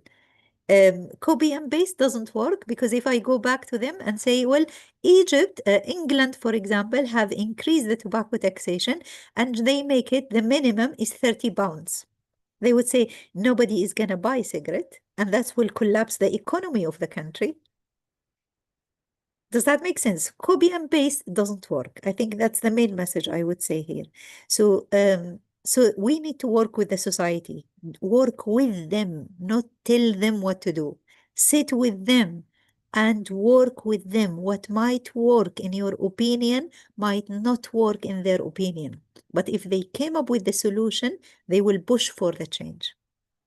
Copy and paste doesn't work because if I go back to them and say, well, England, for example, have increased the tobacco taxation and they make it the minimum is 30 pounds. They would say nobody is going to buy cigarette and that will collapse the economy of the country. Does that make sense? Copy and paste doesn't work. I think that's the main message I would say here. So we need to work with the society, work with them, not tell them what to do. Sit with them and work with them. What might work in your opinion might not work in their opinion. But if they came up with the solution, they will push for the change.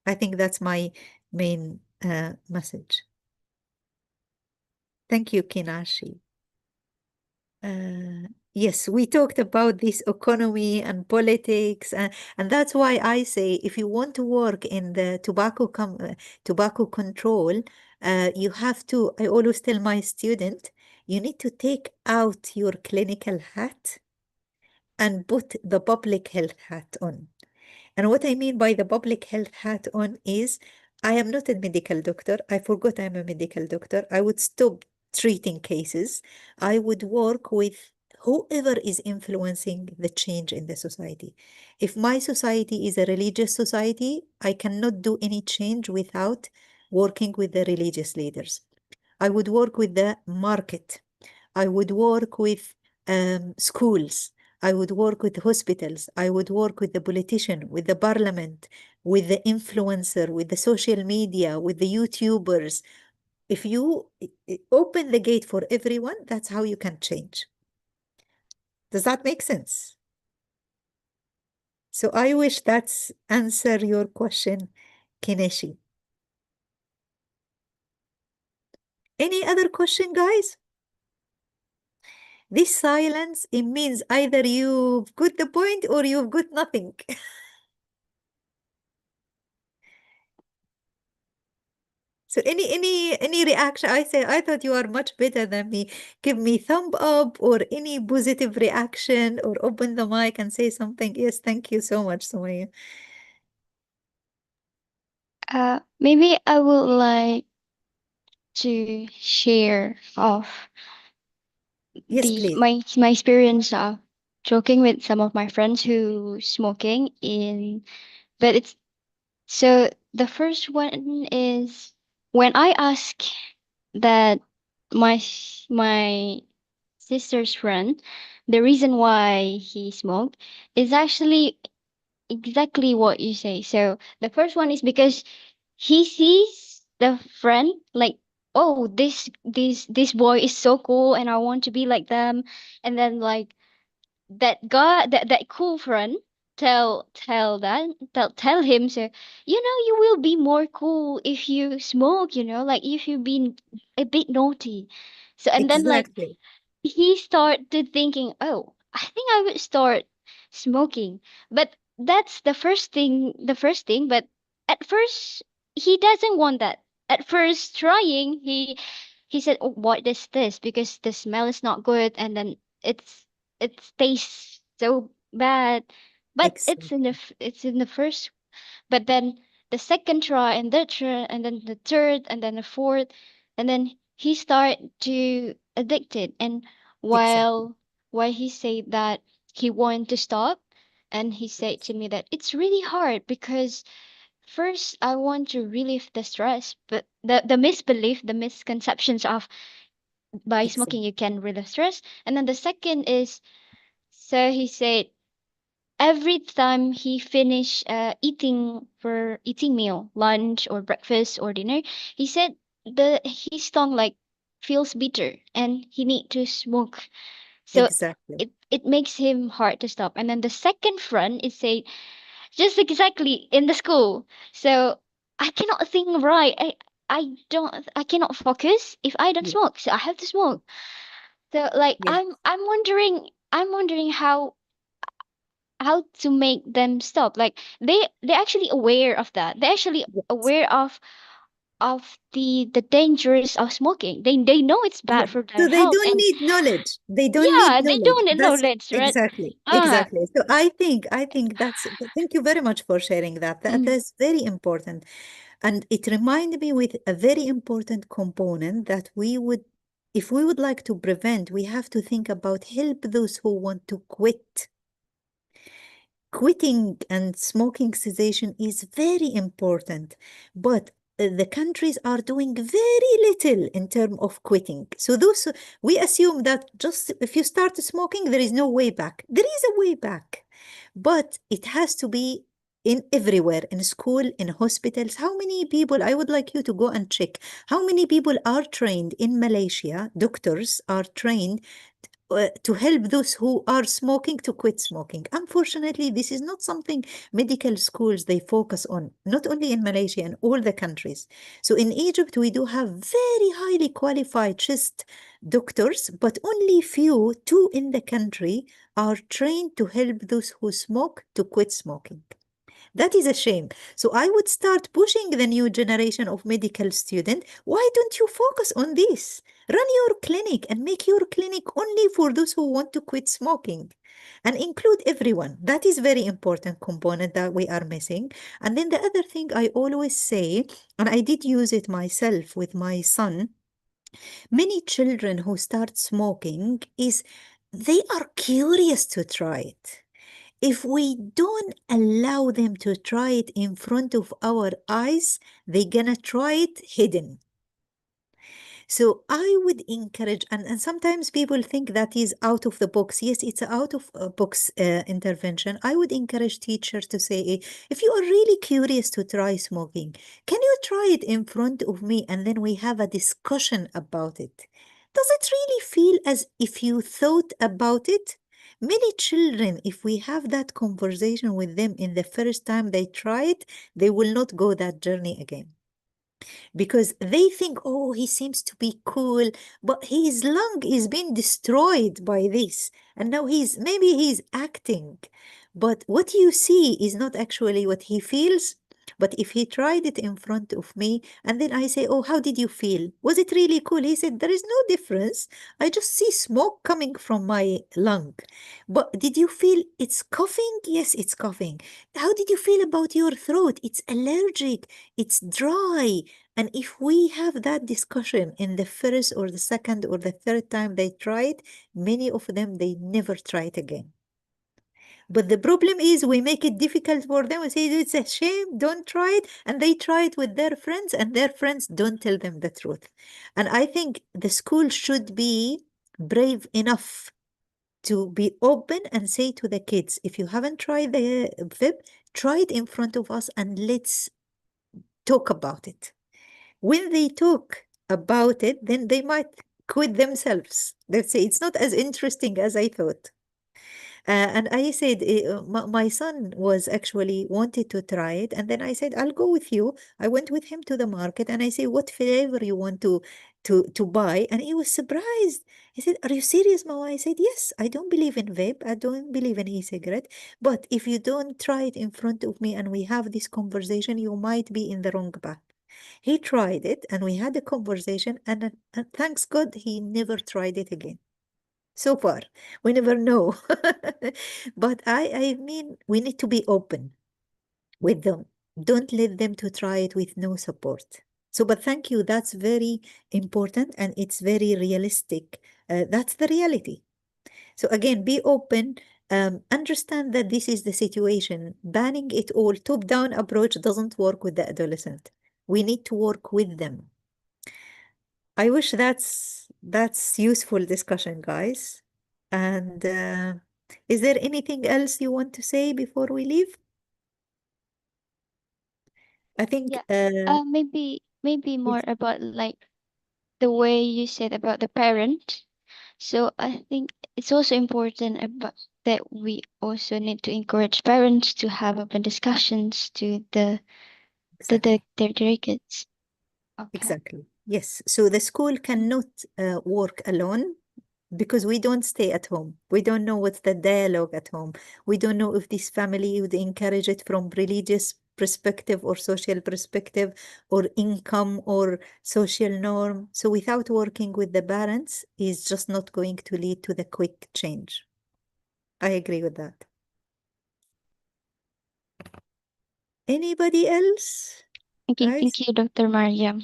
I think that's my main message. Thank you, Kinashi. Yes, we talked about this economy and politics, and that's why I say if you want to work in the tobacco control, you have to, I always tell my student, you need to take out your clinical hat and put the public health hat on. And what I mean by the public health hat on is I am not a medical doctor. I forgot I'm a medical doctor. I would stop treating cases. I would work with whoever is influencing the change in the society. If my society is a religious society, I cannot do any change without working with the religious leaders. I would work with the market. I would work with schools. I would work with hospitals. I would work with the politician, with the parliament, with the influencer, with the social media, with the YouTubers. If you open the gate for everyone, that's how you can change. Does that make sense? So I wish that's answer your question, Kineshi. Any other question, guys? This silence, it means either you've got the point or you've got nothing. So any reaction? I thought you are much better than me. Give me thumb up or any positive reaction or open the mic and say something. Yes, thank you so much, Sumaya. Maybe I would like to share of Yes, the please. my experience of joking with some of my friends who smoking in, but it's so the first one is when I ask that my sister's friend the reason why he smoked is actually exactly what you say. So the first one is because he sees the friend like, oh, this boy is so cool and I want to be like them, and then like that guy, that cool friend tell him, so you will be more cool if you smoke, like if you be a bit naughty. So and then like Exactly. he started thinking, oh, I think I would start smoking. But that's the first thing. But at first, he doesn't want that. At first, trying, he said, oh, what is this? Because the smell is not good, and then it tastes so bad. But Excellent. it's in the first, but then the second try and the third and then the third and then the fourth, and then he started to addicted. And Exactly. while he said that he wanted to stop, and he said to me that it's really hard because first I want to relieve the stress, but the misbelief, the misconceptions of by smoking Excellent. you can relieve stress. And then the second is, so he said every time he finish eating meal, lunch or breakfast or dinner, he said the his tongue like feels bitter and he need to smoke. So Exactly. it makes him hard to stop. And then the second front is say just exactly in the school. So I cannot think right. I cannot focus if I don't Yeah. smoke. So I have to smoke. So like Yes. I'm wondering how to make them stop. Like they're actually aware of that. They're actually Yes. aware of the dangers of smoking. They know it's Yeah. bad for So their they health. don't And need knowledge. They don't need yeah, they knowledge. don't know That's that, right? exactly, Ah, exactly. So I think that's, thank you very much for sharing that. mm, That's very important. And it reminded me with a very important component that if we would like to prevent, we have to think about help those who want to quit. Quitting and smoking cessation is very important, but the countries are doing very little in terms of quitting. So those we assume that just if you start smoking, there is no way back. There is a way back, but it has to be in everywhere, in school, in hospitals. How many people, I would like you to go and check, how many people are trained in Malaysia, doctors are trained to help those who are smoking to quit smoking. Unfortunately, this is not something medical schools they focus on, not only in Malaysia, in all the countries. So in Egypt, we do have very highly qualified chest doctors, but only few, two in the country, are trained to help those who smoke to quit smoking. That is a shame. So I would start pushing the new generation of medical students. Why don't you focus on this? Run your clinic and make your clinic only for those who want to quit smoking and include everyone. That is very important component that we are missing. And then the other thing I always say, and I did use it myself with my son, many children who start smoking is they are curious to try it. If we don't allow them to try it in front of our eyes, they're gonna try it hidden. So I would encourage, and sometimes people think that is out of the box. Yes, it's a out of box intervention. I would encourage teachers to say, if you are really curious to try smoking, can you try it in front of me? And then we have a discussion about it. Does it really feel as if you thought about it? Many children, if we have that conversation with them in the first time they try it, they will not go that journey again because they think, oh, he seems to be cool, but his lung is being destroyed by this. And now maybe he's acting. But what you see is not actually what he feels. But if he tried it in front of me, and then I say, oh, how did you feel? Was it really cool? He said, there is no difference. I just see smoke coming from my lung. But did you feel it's coughing? Yes, it's coughing. How did you feel about your throat? It's allergic. It's dry. And if we have that discussion in the first or the second or the third time they try it, many of them, they never try it again. But the problem is we make it difficult for them. We say, it's a shame, don't try it. And they try it with their friends and their friends don't tell them the truth. And I think the school should be brave enough to be open and say to the kids, if you haven't tried the VIP, try it in front of us and let's talk about it. When they talk about it, then they might quit themselves. Let's say it's not as interesting as I thought. And I said, my son was actually wanted to try it. And then I said, I'll go with you. I went with him to the market and I said, what flavor you want to buy? And he was surprised. He said, are you serious, Mama? I said, yes, I don't believe in vape. I don't believe in e-cigarette. But if you don't try it in front of me and we have this conversation, you might be in the wrong path. He tried it and we had a conversation and thanks God he never tried it again. So far, we never know. But I mean, we need to be open with them. Don't let them to try it with no support. So, but thank you. That's very important and it's very realistic. That's the reality. So again, be open. Understand that this is the situation. Banning it all, top-down approach doesn't work with the adolescent. We need to work with them. I wish that's useful discussion, guys. And is there anything else you want to say before we leave? I think Yeah. Maybe more about like the way you said about the parent. So I think it's also important about that we also need to encourage parents to have open discussions to exactly. their kids. Okay. Exactly. Yes. So the school cannot work alone because we don't stay at home. We don't know what's the dialogue at home. We don't know if this family would encourage it from religious perspective or social perspective or income or social norm. So without working with the parents is just not going to lead to the quick change. I agree with that. Anybody else? Okay, Guys? thank you, Dr. Mariam.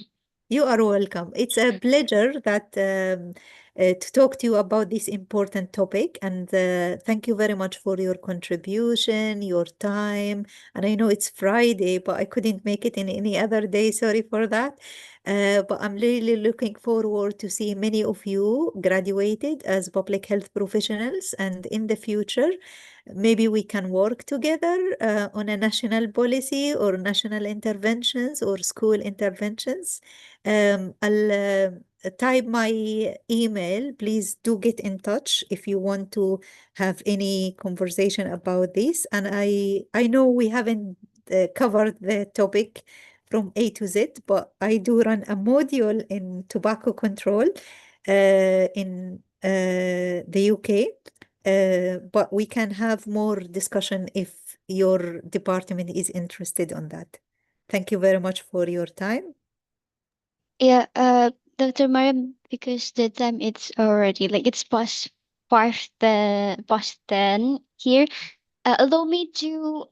You are welcome. It's a pleasure that to talk to you about this important topic. And thank you very much for your contribution, your time. And I know it's Friday, but I couldn't make it in any other day. Sorry for that. But I'm really looking forward to see many of you graduated as public health professionals. And in the future, maybe we can work together on a national policy or national interventions or school interventions. I'll type my email. Please do get in touch if you want to have any conversation about this. And I know we haven't covered the topic from A to Z, but I do run a module in tobacco control in the UK. But we can have more discussion if your department is interested on that. Thank you very much for your time. Yeah, Dr. Mariam, because the time it's already like it's past 10 here. Allow me to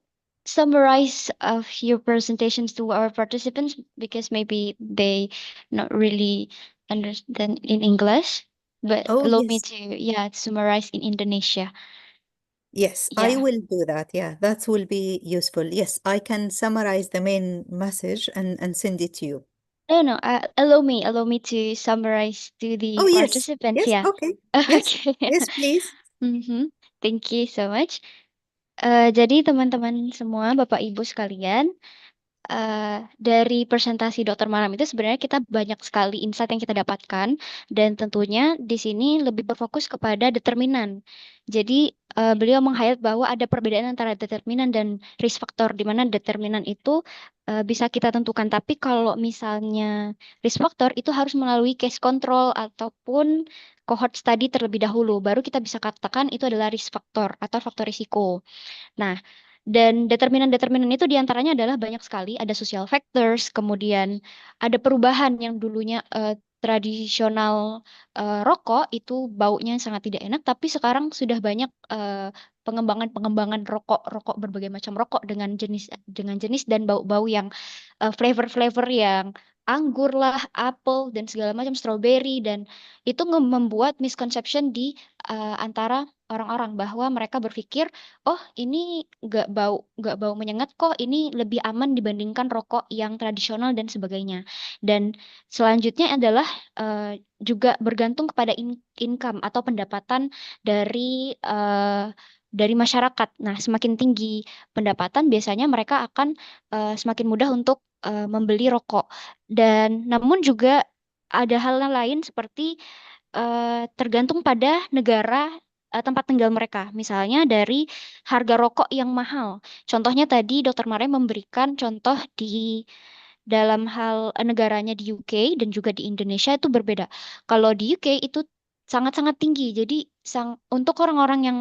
summarize of your presentations to our participants because maybe they not really understand in English, but Oh, allow me yes. to summarize in Indonesia. Yes, I Yeah. will do that. Yeah, that will be useful. Yes, I can summarize the main message and send it to you. No, allow me to summarize to the Oh, yes. participants. Yes. Yeah. Okay. Yes. Okay. Yes, please. Thank you so much. Jadi teman-teman semua, Bapak Ibu sekalian, dari presentasi Dokter Maram itu sebenarnya kita banyak sekali insight yang kita dapatkan, dan tentunya di sini lebih berfokus kepada determinan. Jadi beliau meng-highlight bahwa ada perbedaan antara determinan dan risk factor, di mana determinan itu bisa kita tentukan, tapi kalau misalnya risk factor itu harus melalui case control ataupun cohort study terlebih dahulu, baru kita bisa katakan itu adalah risk factor atau faktor risiko. Nah, dan determinan-determinan itu diantaranya adalah banyak sekali, ada social factors, kemudian ada perubahan yang dulunya tradisional rokok itu baunya sangat tidak enak, tapi sekarang sudah banyak pengembangan-pengembangan rokok berbagai macam rokok dengan jenis dan bau-bau yang flavor-flavor yang anggur lah, apel dan segala macam strawberry, dan itu membuat misconception di antara orang-orang bahwa mereka berpikir, oh ini nggak bau menyengat kok, ini lebih aman dibandingkan rokok yang tradisional dan sebagainya. Dan selanjutnya adalah juga bergantung kepada income atau pendapatan dari masyarakat. Nah, semakin tinggi pendapatan, biasanya mereka akan semakin mudah untuk membeli rokok. Dan namun juga ada hal lain seperti tergantung pada negara tempat tinggal mereka. Misalnya dari harga rokok yang mahal. Contohnya tadi Dokter Maria memberikan contoh di dalam hal negaranya di UK dan juga di Indonesia itu berbeda. Kalau di UK itu sangat-sangat tinggi. Jadi untuk orang-orang yang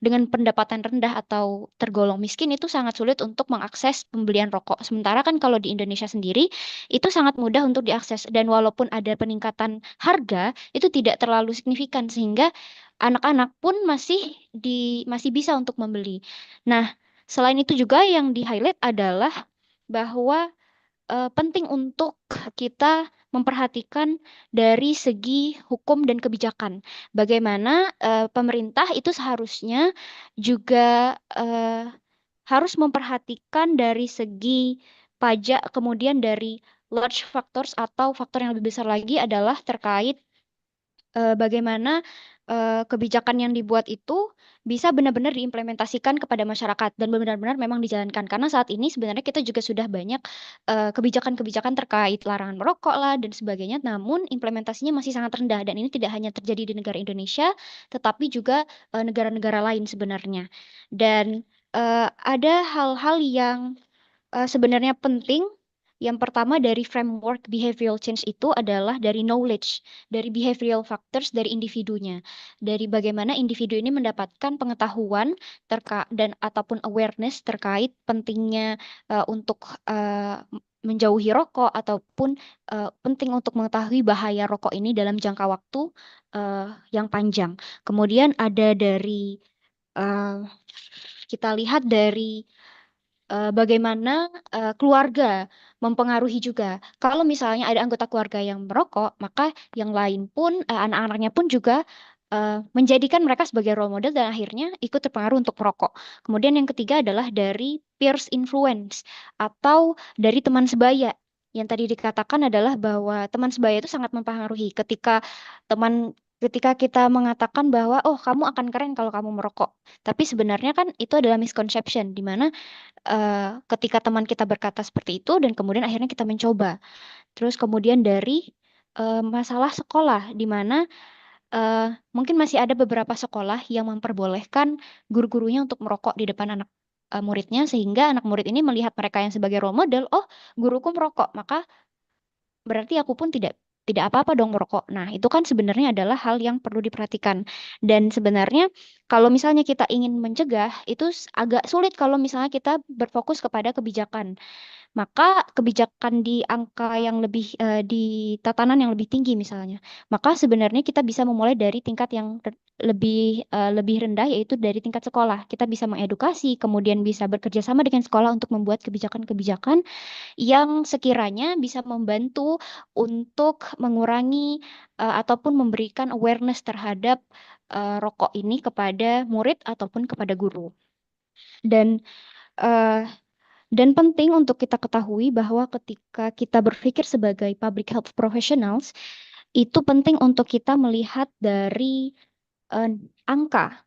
dengan pendapatan rendah atau tergolong miskin itu sangat sulit untuk mengakses pembelian rokok. Sementara kan kalau di Indonesia sendiri itu sangat mudah untuk diakses, dan walaupun ada peningkatan harga itu tidak terlalu signifikan sehingga anak-anak pun masih bisa untuk membeli. Nah, selain itu juga yang di-highlight adalah bahwa penting untuk kita memperhatikan dari segi hukum dan kebijakan. Bagaimana pemerintah itu seharusnya juga harus memperhatikan dari segi pajak, kemudian dari large factors atau faktor yang lebih besar lagi adalah terkait bagaimana kebijakan yang dibuat itu bisa benar-benar diimplementasikan kepada masyarakat dan benar-benar memang dijalankan. Karena saat ini sebenarnya kita juga sudah banyak kebijakan-kebijakan terkait larangan merokok lah dan sebagainya, namun implementasinya masih sangat rendah, dan ini tidak hanya terjadi di negara Indonesia, tetapi juga negara-negara lain sebenarnya. Dan ada hal-hal yang sebenarnya penting. Yang pertama dari framework behavioral change itu adalah dari knowledge, dari behavioral factors dari individunya, dari bagaimana individu ini mendapatkan pengetahuan dan ataupun awareness terkait pentingnya untuk menjauhi rokok ataupun penting untuk mengetahui bahaya rokok ini dalam jangka waktu yang panjang. Kemudian ada dari kita lihat dari bagaimana keluarga mempengaruhi juga. Kalau misalnya ada anggota keluarga yang merokok, maka yang lain pun, anak-anaknya pun juga menjadikan mereka sebagai role model dan akhirnya ikut terpengaruh untuk merokok. Kemudian yang ketiga adalah dari peers influence atau dari teman sebaya. Yang tadi dikatakan adalah bahwa teman sebaya itu sangat mempengaruhi ketika kita mengatakan bahwa oh kamu akan keren kalau kamu merokok. Tapi sebenarnya kan itu adalah misconception di mana ketika teman kita berkata seperti itu dan kemudian akhirnya kita mencoba. Terus kemudian dari masalah sekolah di mana mungkin masih ada beberapa sekolah yang memperbolehkan guru-gurunya untuk merokok di depan anak muridnya, sehingga anak murid ini melihat mereka yang sebagai role model, oh guruku merokok, maka berarti aku pun tidak apa-apa dong merokok. Nah, itu kan sebenarnya adalah hal yang perlu diperhatikan. Dan sebenarnya kalau misalnya kita ingin mencegah, itu agak sulit kalau misalnya kita berfokus kepada kebijakan. Maka kebijakan di angka yang lebih di tatanan yang lebih tinggi misalnya, maka sebenarnya kita bisa memulai dari tingkat yang lebih rendah, yaitu dari tingkat sekolah. Kita bisa mengedukasi, kemudian bisa bekerja sama dengan sekolah untuk membuat kebijakan-kebijakan yang sekiranya bisa membantu untuk mengurangi ataupun memberikan awareness terhadap rokok ini kepada murid ataupun kepada guru. Dan Dan penting untuk kita ketahui bahwa ketika kita berpikir sebagai public health professionals, itu penting untuk kita melihat dari angka,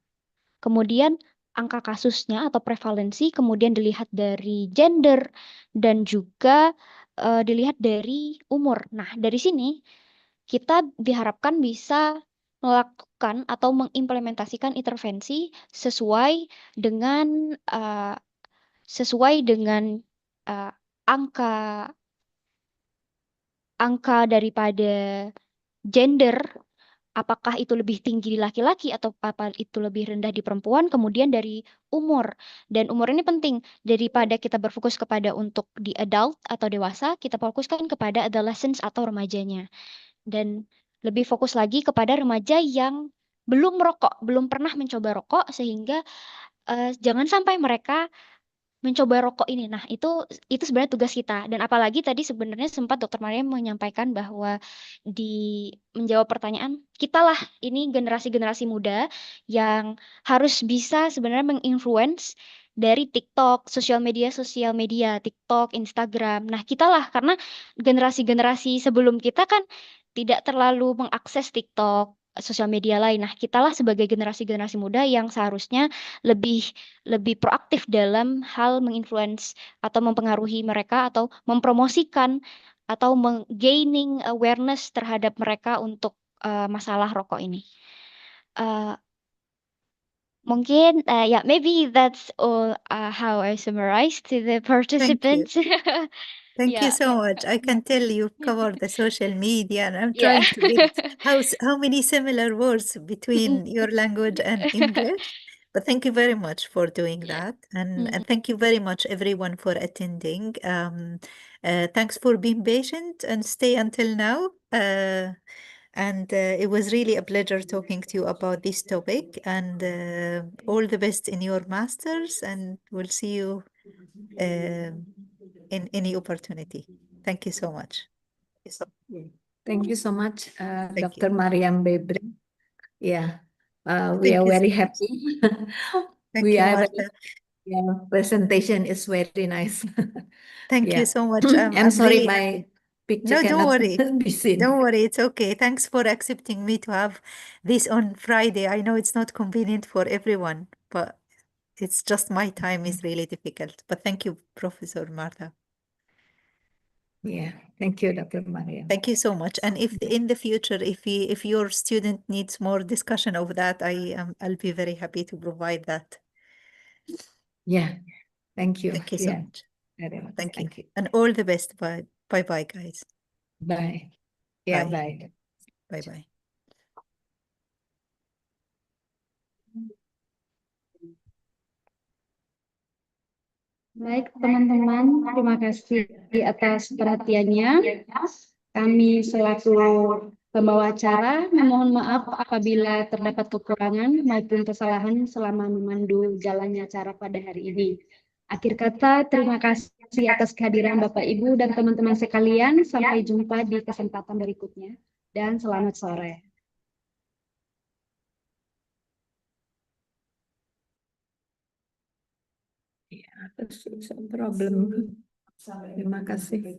kemudian angka kasusnya atau prevalensi, kemudian dilihat dari gender, dan juga dilihat dari umur. Nah, dari sini kita diharapkan bisa melakukan atau mengimplementasikan intervensi dengan sesuai dengan uh, angka angka daripada gender, apakah itu lebih tinggi di laki-laki atau apa itu lebih rendah di perempuan, kemudian dari umur. Dan umur ini penting, daripada kita berfokus kepada untuk di adult atau dewasa, kita fokuskan kepada adolescents atau remajanya. Dan lebih fokus lagi kepada remaja yang belum merokok, belum pernah mencoba rokok, sehingga jangan sampai mereka mencoba rokok ini. Nah, itu sebenarnya tugas kita. Dan apalagi tadi sebenarnya sempat Dokter Maria menyampaikan bahwa menjawab pertanyaan, kita lah ini generasi-generasi muda yang harus bisa sebenarnya menginfluence dari TikTok, sosial media, TikTok, Instagram. Nah, kita lah karena generasi-generasi sebelum kita kan tidak terlalu mengakses TikTok, sosial media lain. Nah, kita lah sebagai generasi-generasi muda yang seharusnya lebih lebih proaktif dalam hal menginfluence atau mempengaruhi mereka atau mempromosikan atau gaining awareness terhadap mereka untuk masalah rokok ini. Uh, Mungkin ya maybe that's all how I summarize to the Thank you. participants. Thank you Yeah. so much. I can tell you covered the social media, and I'm Yeah. trying to get how many similar words between your language and English. But thank you very much for doing that, and thank you very much everyone for attending. Thanks for being patient and stay until now. And it was really a pleasure talking to you about this topic. And all the best in your masters, and we'll see you in any opportunity. Thank you so much. Thank you so much, Thank Dr. you. Mariam Bebre. Yeah, we Thank are you so very much. happy. Thank We you, are Martha. yeah, presentation is very nice. Thank you Yeah. so much. I'm I'm sorry really my happy. picture No, don't cannot worry. be seen. Don't worry. It's okay. Thanks for accepting me to have this on Friday. I know it's not convenient for everyone, but it's just my time is really difficult. But thank you, Professor Martha. Yeah, thank you, Dr. Mariam. Thank you so much. And if in the future, if your student needs more discussion of that, I'll be very happy to provide that. Yeah, thank you. Thank you so Yeah, much. very much. Thank you. Thank you. And all the best. Bye. Bye, guys. Bye. Yeah, Bye. bye. Bye. Baik, teman-teman, terima kasih atas perhatiannya. Kami selaku pembawa acara memohon maaf apabila terdapat kekurangan maupun kesalahan selama memandu jalannya acara pada hari ini. Akhir kata, terima kasih atas kehadiran Bapak, Ibu, dan teman-teman sekalian. Sampai jumpa di kesempatan berikutnya, dan selamat sore. Yeah, that's a problem. Terima kasih.